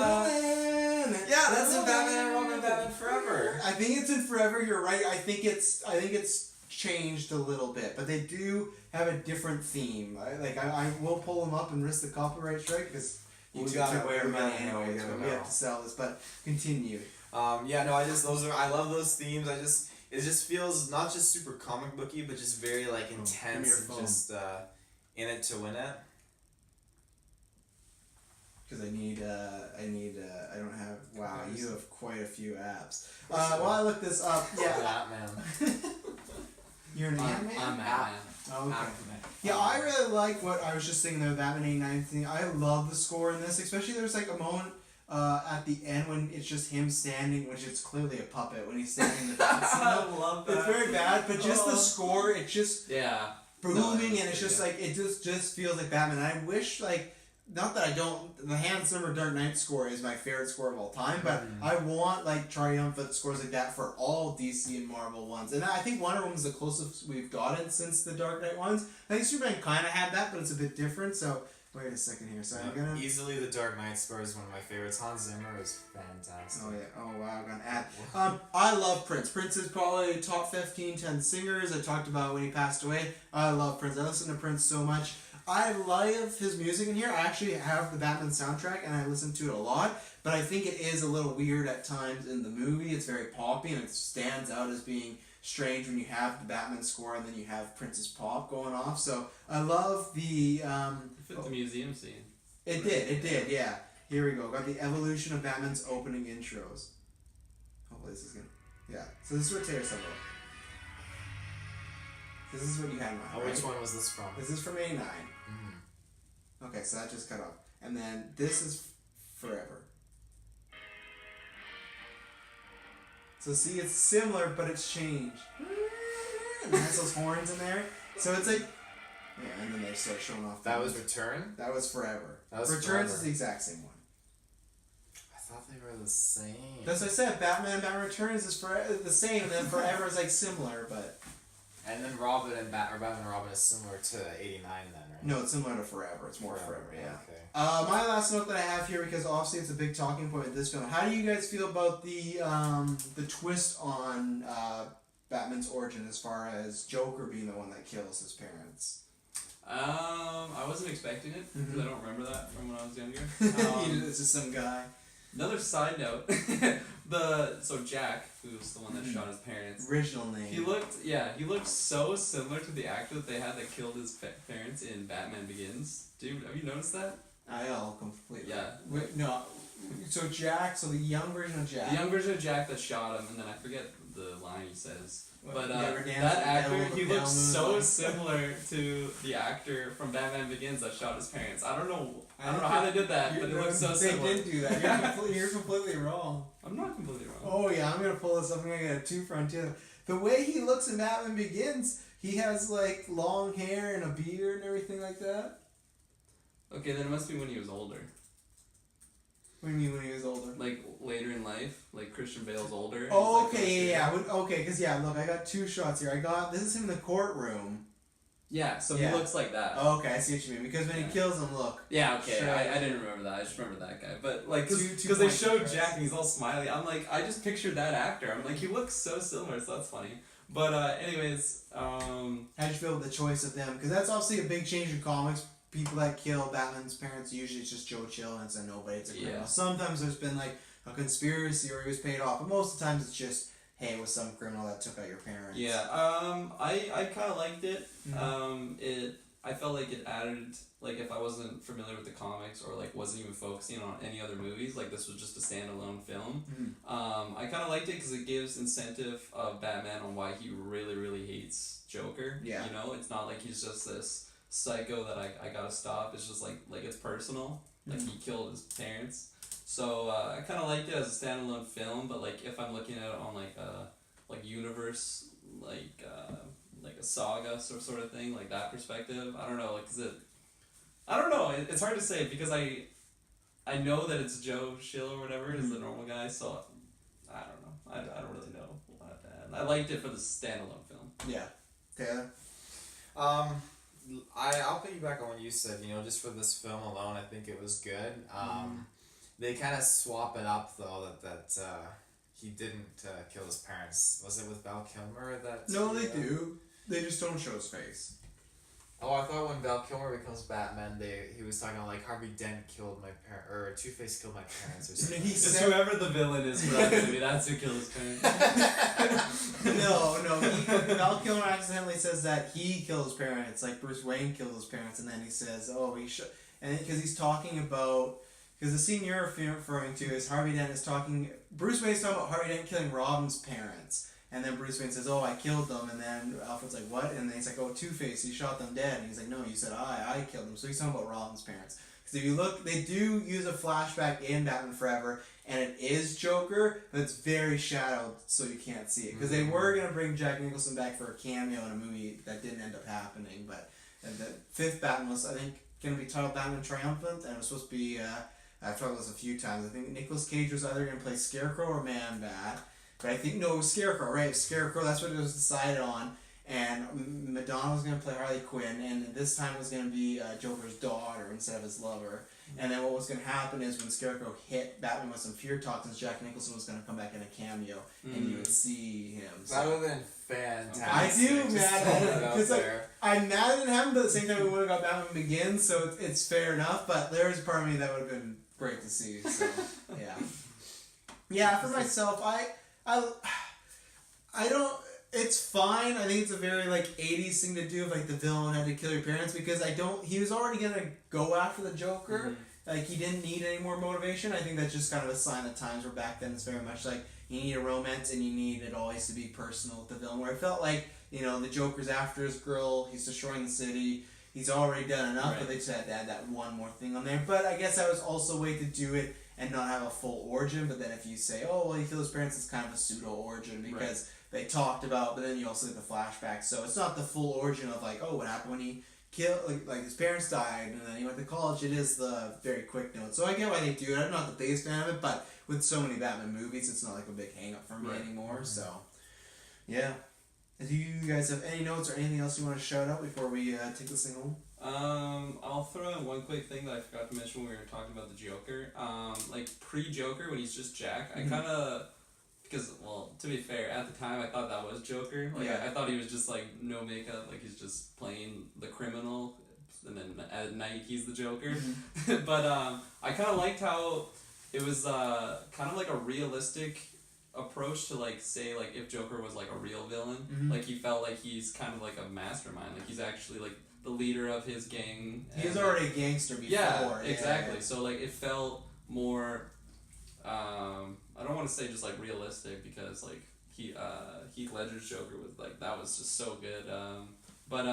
Speaker 3: that's in Batman and Robin, Batman Forever.
Speaker 1: I think it's in Forever. You're right. I think it's changed a little bit, but they do have a different theme. I will pull them up and risk the copyright strike because you got to wear money anyways. But we have to sell this. But continue.
Speaker 3: Yeah, no, I love those themes. It just feels not just super comic booky, but just very like
Speaker 1: Give me
Speaker 3: intense
Speaker 1: your
Speaker 3: and
Speaker 1: phone.
Speaker 3: just in it to win it.
Speaker 1: Because I don't have, wow, you have quite a few apps. While I look this up, yeah.
Speaker 3: Batman.
Speaker 1: You're an Ant-Man?
Speaker 2: I'm Batman.
Speaker 1: Oh, okay.
Speaker 3: Aquaman.
Speaker 1: Yeah, I really like what I was just thinking there, Batman 89 thing. I love the score in this, especially there's like a moment at the end when it's just him standing, which is clearly a puppet, when he's standing in the dance.
Speaker 2: I love that.
Speaker 1: It's very bad, but just the score, it's just
Speaker 2: Yeah.
Speaker 1: booming, and it's just like, it just feels like Batman. And I wish, like, not that I don't, the Hans Zimmer Dark Knight score is my favorite score of all time, but I want like triumphant scores like that for all DC and Marvel ones. And I think Wonder Woman's the closest we've gotten since the Dark Knight ones. I think Superman kind of had that, but it's a bit different. So wait a second here. So I'm gonna
Speaker 3: Easily the Dark Knight score is one of my favorites. Hans Zimmer is fantastic.
Speaker 1: Oh yeah. Oh wow. I'm gonna add. I love Prince. Prince is probably top 15, 10 singers. I talked about when he passed away. I love Prince. I listen to Prince so much. I love his music in here. I actually have the Batman soundtrack and I listen to it a lot, but I think it is a little weird at times in the movie. It's very poppy and it stands out as being strange when you have the Batman score and then you have Prince's pop going off. So I love the...
Speaker 2: Fit the museum scene.
Speaker 1: It did, yeah. Here we go. Got the evolution of Batman's opening intros. Hopefully this is gonna... Yeah. So this is what Taylor said. This is what you had in mind,
Speaker 3: Which
Speaker 1: right?
Speaker 3: one was this from?
Speaker 1: This is from 89.
Speaker 3: Mm.
Speaker 1: Okay, so that just cut off. And then this is Forever. So see, it's similar, but it's changed. And it has those horns in there. So it's like... Yeah, and then they start showing off.
Speaker 3: That was Return?
Speaker 1: That was Forever.
Speaker 3: That was
Speaker 1: Returns
Speaker 3: Forever.
Speaker 1: is the exact same one.
Speaker 3: I thought they were the same.
Speaker 1: That's what I said. Batman Returns is the same, and then Forever is like similar, but...
Speaker 3: And then Robin and Batman and Robin is similar to 89 then, right?
Speaker 1: No, it's similar to Forever. It's more Forever, yeah.
Speaker 3: Okay.
Speaker 1: My last note that I have here, because obviously it's a big talking point in this film. How do you guys feel about the twist on Batman's origin as far as Joker being the one that kills his parents?
Speaker 2: I wasn't expecting it because I don't remember that from when I was younger.
Speaker 1: It's just some guy.
Speaker 2: Another side note, so Jack, who's the one that shot his parents,
Speaker 1: Original name.
Speaker 2: he looked so similar to the actor that they had that killed his parents in Batman Begins. Dude, have you noticed that?
Speaker 1: Completely.
Speaker 2: Yeah.
Speaker 1: Wait, no. So Jack, the young version of Jack.
Speaker 2: The young version of Jack that shot him, and then I forget the line he says. But
Speaker 1: Never Dance
Speaker 2: that
Speaker 1: with the
Speaker 2: actor,
Speaker 1: Devil,
Speaker 2: he
Speaker 1: the
Speaker 2: looks
Speaker 1: Pale
Speaker 2: so
Speaker 1: Moon.
Speaker 2: similar to the actor from Batman Begins that shot his parents. I don't know how they did that, but it looks so similar.
Speaker 1: They did do that. You're completely wrong.
Speaker 2: I'm not completely wrong.
Speaker 1: Oh yeah, I'm gonna pull this up. I'm gonna get a two-front too. The way he looks in Batman Begins, he has like long hair and a beard and everything like that.
Speaker 2: Okay, then it must be when he was older.
Speaker 1: What do you mean when he was older?
Speaker 2: Like later in life, like Christian Bale's older. and
Speaker 1: Oh,
Speaker 2: he's, like,
Speaker 1: okay,
Speaker 2: closer.
Speaker 1: okay, because look, I got two shots here. This is him in the courtroom.
Speaker 2: Yeah, so
Speaker 1: Yeah.
Speaker 2: he looks like that.
Speaker 1: Oh, okay, I see what you mean. Because when
Speaker 2: Yeah.
Speaker 1: he kills him, look.
Speaker 2: Yeah, okay,
Speaker 1: Sure.
Speaker 2: I didn't remember that. I just remember that guy. But like,
Speaker 1: Two
Speaker 2: because they
Speaker 1: points
Speaker 2: showed
Speaker 1: difference.
Speaker 2: Jack and he's all smiley. I'm like, I just pictured that actor. I'm like, he looks so similar, so that's funny. But anyways,
Speaker 1: How'd you feel with the choice of them? Because that's obviously a big change in comics. People that kill Batman's parents, usually it's just Joe Chill and it's a nobody, it's a criminal.
Speaker 2: Yeah.
Speaker 1: Sometimes there's been like a conspiracy or he was paid off, but most of the times it's just, hey, it was some criminal that took out your parents.
Speaker 2: yeah, I kind of liked it. I felt like it added, like if I wasn't familiar with the comics or like wasn't even focusing on any other movies, like this was just a standalone film. I kind of liked it because it gives incentive of Batman on why he really, really hates Joker.
Speaker 1: Yeah.
Speaker 2: You know, it's not like he's just this psycho that I gotta stop. It's just like it's personal. Like he killed his parents. So I kind of liked it as a standalone film, but like if I'm looking at it on like universe, like a saga sort of thing, like that perspective, I don't know, like I don't know, it's hard to say because I know that it's Joe Chill or whatever is the normal guy, so I don't know, I don't really know about that. I liked it for the standalone film.
Speaker 1: Yeah. Taylor?
Speaker 3: I'll piggyback on what you said. Just for this film alone, I think it was good. They kind of swap it up though. That he didn't kill his parents. Was it with Val Kilmer that?
Speaker 1: No, they do. They just don't show his face.
Speaker 3: Oh, I thought when Val Kilmer becomes Batman, he was talking about like Harvey Dent killed my parents, or Two-Face killed my parents, or something.
Speaker 2: It's whoever the villain is for that movie. That's who killed his parents.
Speaker 1: No, Val Kilmer accidentally says that he killed his parents, like Bruce Wayne killed his parents, and then he says, "Oh, he should," and because he's talking about. Because the scene you're referring to is Harvey Dent is talking. Bruce Wayne's talking about Harvey Dent killing Robin's parents. And then Bruce Wayne says, "Oh, I killed them." And then Alfred's like, "What?" And then he's like, "Oh, Two-Face, he shot them dead." And he's like, "No, you said I killed them." So he's talking about Robin's parents. Because if you look, they do use a flashback in Batman Forever, and it is Joker, but it's very shadowed, so you can't see it. Because they were going to bring Jack Nicholson back for a cameo in a movie that didn't end up happening. But the fifth Batman was, I think, going to be titled Batman Triumphant, and it was supposed to be, I've talked about this a few times, I think Nicolas Cage was either going to play Scarecrow or Man-Bat. But I think, no, it was Scarecrow, right? Scarecrow, that's what it was decided on. And Madonna was going to play Harley Quinn, and this time it was going to be Joker's daughter instead of his lover. And then what was going to happen is when Scarecrow hit Batman with some fear toxins, Jack Nicholson was going to come back in a cameo, and you would see him. So.
Speaker 3: That would have been fantastic.
Speaker 1: I do, man. Because
Speaker 3: like,
Speaker 1: I'm mad it happened, but at the same time we would have got Batman Begins, so it's fair enough. But there's a part of me that would have been great to see. So yeah, yeah. For myself, I don't. It's fine. I think it's a very like 80s thing to do if like the villain had to kill your parents because he was already gonna go after the Joker. Mm-hmm. Like he didn't need any more motivation. I think that's just kind of a sign of times where back then it's very much like you need a romance and you need it always to be personal with the villain. Where it felt like the Joker's after his girl. He's destroying the city. He's already done enough, right. But they just had to add that one more thing on there. But I guess that was also a way to do it and not have a full origin. But then if you say, oh, well, he killed his parents, it's kind of a pseudo origin because they talked about, but then you also get the flashbacks. So it's not the full origin of like, oh, what happened when he killed, like his parents died and then he went to college. It is the very quick note. So I get why they do it. I'm not the biggest fan of it, but with so many Batman movies, it's not like a big hang up for me anymore. So, yeah. Do you guys have any notes or anything else you want to shout out before we take this thing home?
Speaker 2: I'll throw in one quick thing that I forgot to mention when we were talking about the Joker. Like pre-Joker, when he's just Jack, I kind of, because, well, to be fair, at the time I thought that was Joker. Like, I thought he was just like no makeup, like he's just playing the criminal, and then at night he's the Joker. Mm-hmm. But I kind of liked how it was kind of like a realistic approach to like say like if Joker was like a real villain, like he felt like he's kind of like a mastermind, like he's actually like the leader of his gang.
Speaker 1: He was already a gangster before.
Speaker 2: Yeah, exactly. So like it felt more I don't want to say just like realistic because like Heath Ledger's Joker was like that was just so good, but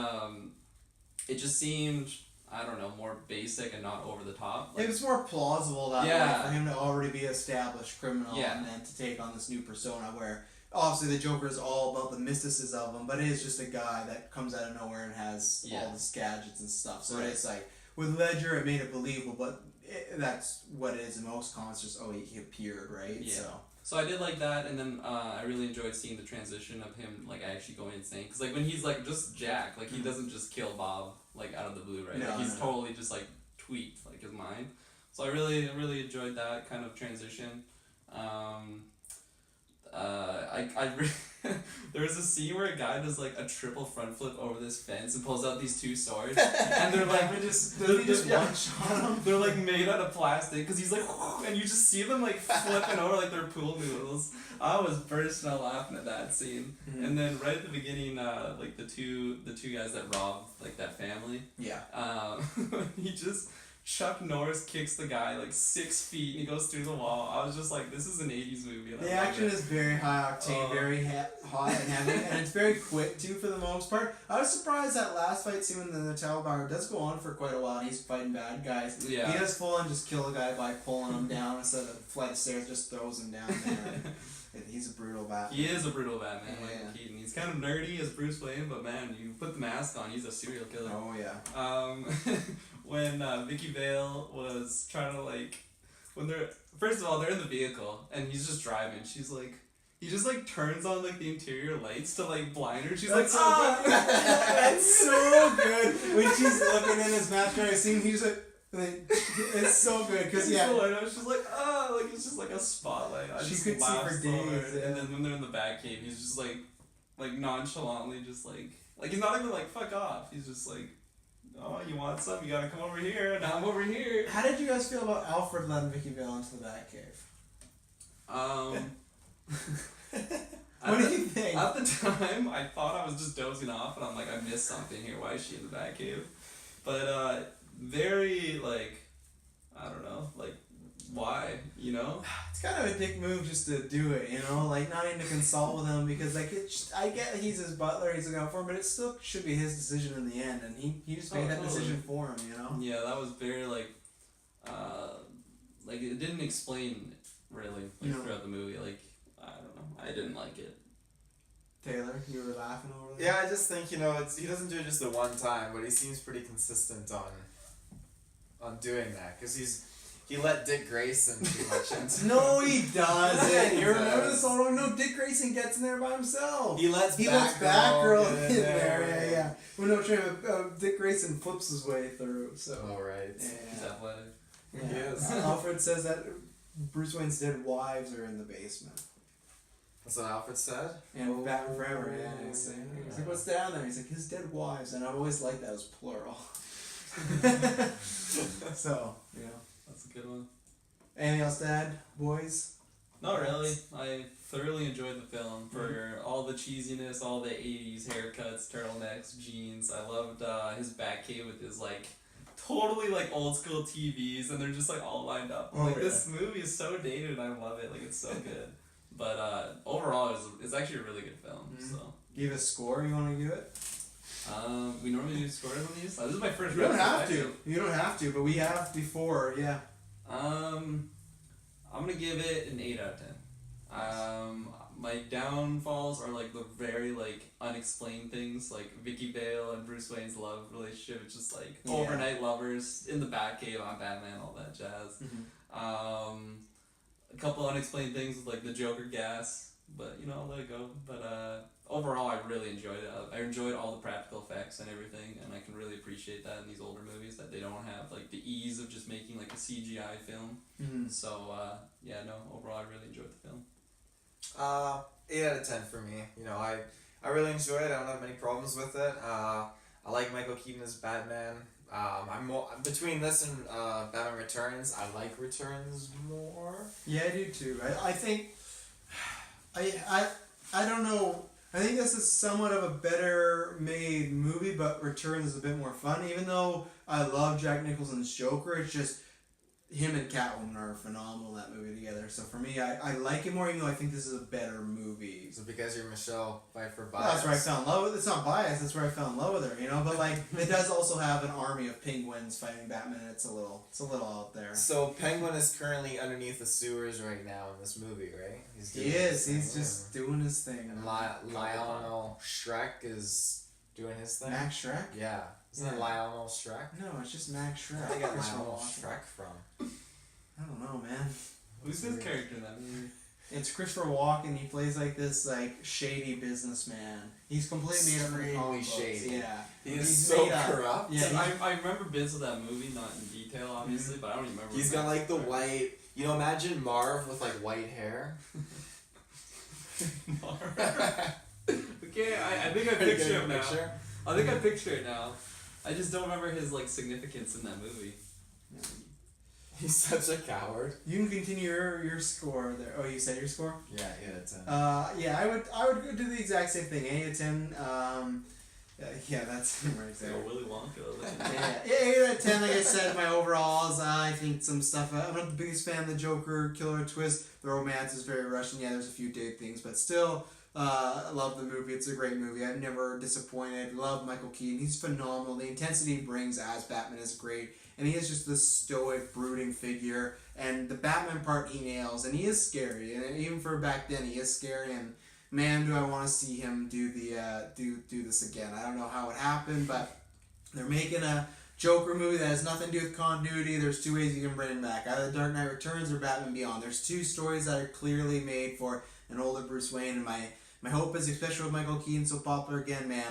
Speaker 2: it just seemed, I don't know, more basic and not over the top. Like,
Speaker 1: it was more plausible that way for him to already be an established criminal and then to take on this new persona where obviously the Joker is all about the mysticism of him, but it is just a guy that comes out of nowhere and has all these gadgets and stuff. So it's like, with Ledger it made it believable, but that's what it is in most comics, just he appeared, right?
Speaker 2: Yeah. So I did like that, and then I really enjoyed seeing the transition of him like actually going insane. Because like when he's like just Jack, like he doesn't just kill Bob like out of the blue, right?
Speaker 1: No,
Speaker 2: like he's totally just like tweaked like his mind. So I really enjoyed that kind of transition. There was a scene where a guy does like a triple front flip over this fence and pulls out these two swords, and they're like
Speaker 1: one shot him.
Speaker 2: They're like made out of plastic because he's like, and you just see them like flipping over like they're pool noodles. I was bursting out laughing at that scene. Mm-hmm. And then right at the beginning, like the two guys that robbed like that family.
Speaker 1: Yeah.
Speaker 2: He just. Chuck Norris kicks the guy like 6 feet and he goes through the wall. I was just like, this is an 80s movie.
Speaker 1: The action is very high octane, very hot and heavy, and it's very quick too for the most part. I was surprised that last fight scene when the Taliban does go on for quite a while and he's fighting bad guys. Yeah. He does full on just kill a guy by pulling him down instead of a flight of stairs, just throws him down there. He's a brutal Batman.
Speaker 2: He is a brutal Batman, like Keaton. He's kind of nerdy as Bruce Wayne, but man, you put the mask on, he's a serial killer.
Speaker 1: Oh yeah.
Speaker 2: When Vicky Vale was trying to like, first of all they're in the vehicle and he's just driving. She's like, he just like turns on like the interior lights to like blind her. She's
Speaker 1: that's
Speaker 2: like,
Speaker 1: so good. That's so good. When she's looking in his mask trying to see him, he's like, it's so good because
Speaker 2: it's just like like it's just like a spotlight.
Speaker 1: She could see for days.
Speaker 2: And then when they're in the Batcave, he's just like nonchalantly just like he's not even like fuck off. He's just like oh, you want some? You gotta come over here. Now I'm over here.
Speaker 1: How did you guys feel about Alfred letting Vicky Vale into the Batcave? What do you think?
Speaker 2: At the time, I thought I was just dozing off, and I'm like, I missed something here. Why is she in the Batcave? But very like, I don't know, like, why? You know?
Speaker 1: It's kind of a dick move just to do it, you know, like not even to consult with him because like I get he's his butler, he's looking out for him, but it still should be his decision in the end, and he just made that decision for him, you know.
Speaker 2: Yeah, that was very like it didn't explain really throughout the movie. Like, I don't know, I didn't like it.
Speaker 1: Taylor, you were laughing over there.
Speaker 3: Yeah, I just think he doesn't do it just the one time, but he seems pretty consistent on doing that because he let Dick Grayson too much into.
Speaker 1: No, he doesn't.
Speaker 3: Yeah, he
Speaker 1: You remember
Speaker 3: does.
Speaker 1: this all? No, Dick Grayson gets in there by himself.
Speaker 3: He lets
Speaker 1: Batgirl
Speaker 3: get
Speaker 1: in there. Yeah. Well, no, Dick Grayson flips his way through. So.
Speaker 3: Oh right.
Speaker 2: He's
Speaker 1: Yeah.
Speaker 2: athletic.
Speaker 1: Yeah.
Speaker 3: He is.
Speaker 1: Alfred says that Bruce Wayne's dead wives are in the basement.
Speaker 3: That's what Alfred said.
Speaker 1: And Batman Forever, yeah. He's like, what's down there? He's like, his dead wives. And I've always liked that as plural. So, yeah.
Speaker 2: That's a good one.
Speaker 1: Anything else to add, boys?
Speaker 2: Not really. I thoroughly enjoyed the film for all the cheesiness, all the 80s haircuts, turtlenecks, jeans. I loved his Batcave with his like totally like old school TVs, and they're just like all lined up.
Speaker 1: Oh,
Speaker 2: Like
Speaker 1: yeah.
Speaker 2: this movie is so dated, and I love it. Like it's so good. But overall, it's actually a really good film.
Speaker 1: Mhm.
Speaker 2: So
Speaker 1: Give a score, you want to give it?
Speaker 2: we normally do scores on these. This is my first.
Speaker 1: You don't have
Speaker 2: retrospective.
Speaker 1: to. You don't have to, but we have before, yeah.
Speaker 2: I'm gonna give it an 8 out of 10. My downfalls are like the very like unexplained things, like Vicky Vale and Bruce Wayne's love relationship. It's just like
Speaker 1: Yeah.
Speaker 2: overnight lovers in the Batcave on Batman, all that jazz. A couple unexplained things with like the Joker gas, but you know, I'll let it go. But overall, I really enjoyed it. I enjoyed all the practical effects and everything, and I can really appreciate that in these older movies that they don't have like the ease of just making like a CGI film.
Speaker 1: Mm-hmm.
Speaker 2: So yeah, no, overall, I really enjoyed the film.
Speaker 3: 8 out of 10 for me. You know, I really enjoy it. I don't have many problems with it. I like Michael Keaton as Batman. I'm more between this and Batman Returns. I like Returns more.
Speaker 1: Yeah, I do too. I think I don't know. I think this is somewhat of a better made movie, but Returns is a bit more fun. Even though I love Jack Nicholson's Joker, it's just him and Catwoman are phenomenal in that movie together. So for me, I like it more, even though I think this is a better movie.
Speaker 3: So because you're Michelle Pfeiffer
Speaker 1: Well,
Speaker 3: bias.
Speaker 1: that's where I fell in love with. It's not biased. That's where I fell in love with her. You know, but like it does also have an army of penguins fighting Batman. It's a little out there.
Speaker 3: So Penguin is currently underneath the sewers right now in this movie, right?
Speaker 1: He is. He's just doing his thing.
Speaker 3: And Lionel Shrek is doing his thing.
Speaker 1: Max Shrek?
Speaker 3: Yeah. Isn't it
Speaker 1: Yeah.
Speaker 3: Lionel Shrek?
Speaker 1: No, it's just Max Shrek.
Speaker 3: Where did I get
Speaker 1: Christopher
Speaker 3: Lionel
Speaker 1: Walken.
Speaker 3: Shrek from?
Speaker 1: I don't know, man.
Speaker 2: Who's his character in that movie?
Speaker 1: It's Christopher Walken. He plays like this shady businessman. He's completely made up from
Speaker 3: Extremely
Speaker 1: comic books.
Speaker 3: shady.
Speaker 1: Yeah.
Speaker 3: He is
Speaker 1: He's
Speaker 3: so
Speaker 1: made up.
Speaker 3: corrupt.
Speaker 1: Yeah,
Speaker 2: So
Speaker 1: he's-
Speaker 2: I remember bits of that movie, not in detail, obviously, but I don't even remember.
Speaker 3: He's got like the white. You know, imagine Marv with like white hair.
Speaker 2: Okay, I think I picture him now. I think I picture it now. I just don't remember his like significance in that movie.
Speaker 3: He's such a coward.
Speaker 1: You can continue your score there. Oh, you said your score?
Speaker 3: Yeah, it's
Speaker 1: Yeah, I would do the exact same thing. 8 out of 10. Yeah, that's right there.
Speaker 2: Willy Wonka.
Speaker 1: Yeah, 8 out of 10. Like I said, my overalls. I think some stuff. I'm not the biggest fan of the Joker killer twist. The romance is very Russian. Yeah, there's a few dig things, but still, I love the movie. It's a great movie. I've never disappointed. Love Michael Keaton. He's phenomenal. The intensity he brings as Batman is great, and he is just this stoic, brooding figure. And the Batman part he nails, and he is scary. And even for back then, he is scary. And man, do I want to see him do do this again. I don't know how it happened, but they're making a Joker movie that has nothing to do with continuity. There's two ways you can bring him back. Either Dark Knight Returns or Batman Beyond. There's two stories that are clearly made for an older Bruce Wayne, and my hope is, especially with Michael Keaton so popular again, man,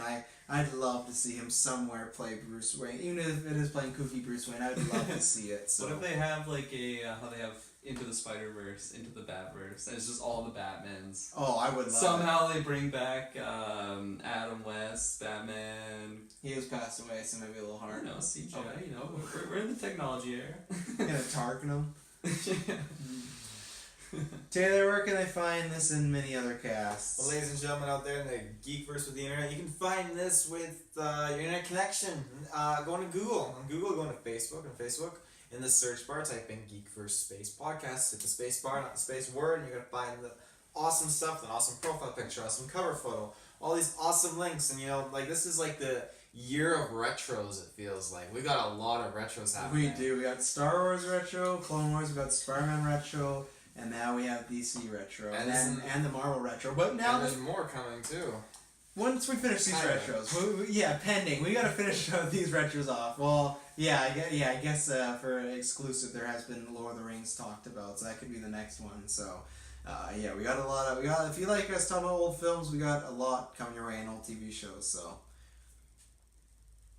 Speaker 1: I'd love to see him somewhere play Bruce Wayne. Even if it is playing kooky Bruce Wayne, I'd love to see it. So.
Speaker 2: What if they have like how they have Into the Spider-Verse, Into the Batverse, and it's just all the Batmans.
Speaker 1: Oh, I would love
Speaker 2: Somehow they bring back Adam West, Batman,
Speaker 1: He was passed away, so maybe a little
Speaker 2: I
Speaker 1: hard.
Speaker 2: don't know, CGI, you know, we're in the technology era.
Speaker 1: Gonna target him. Taylor, where can I find this and many other casts?
Speaker 3: Well, ladies and gentlemen out there in the Geekverse with the internet, you can find this with your internet connection. Going to Google. On Google, going to Facebook. On Facebook, in the search bar, type in Geekverse Space Podcast. Hit the space bar, not the space word, and you're going to find the awesome stuff, an awesome profile picture, awesome cover photo, all these awesome links. And, you know, like, this is like the year of retros, it feels like. We got a lot of retros happening.
Speaker 1: We do. We got Star Wars retro, Clone Wars, we got Spider-Man retro, and now we have DC retro, and the Marvel retro. But now
Speaker 3: and there's more coming too.
Speaker 1: Once we finish these retros, yeah, pending. We gotta finish these retros off. Well, I guess for exclusive, there has been Lord of the Rings talked about, so that could be the next one. So, we got a lot of if you like us talking about old films, we got a lot coming your way in old TV shows. So,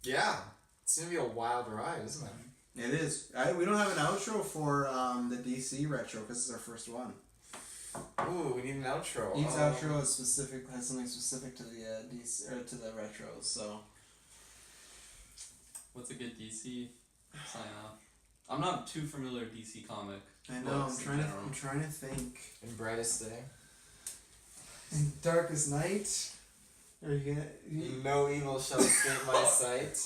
Speaker 3: yeah, it's gonna be a wild ride, isn't it?
Speaker 1: it is. We don't have an outro for the DC retro because it's our first one.
Speaker 3: Ooh, we need an outro.
Speaker 1: Each outro is has something specific to the DC or to the retros. So,
Speaker 2: What's a good DC sign off? I'm not too familiar with DC comic.
Speaker 1: I know.
Speaker 2: books in
Speaker 1: I'm
Speaker 2: general.
Speaker 1: trying to think.
Speaker 3: In brightest day.
Speaker 1: In darkest night. Are you gonna?
Speaker 3: No evil shall escape my sight.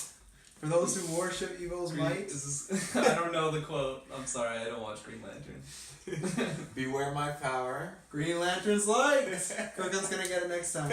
Speaker 1: For those who worship evil's might.
Speaker 2: I don't know the quote. I'm sorry, I don't watch Green Lantern.
Speaker 3: Beware my power.
Speaker 1: Green Lantern's light. Cookham's gonna get it next time.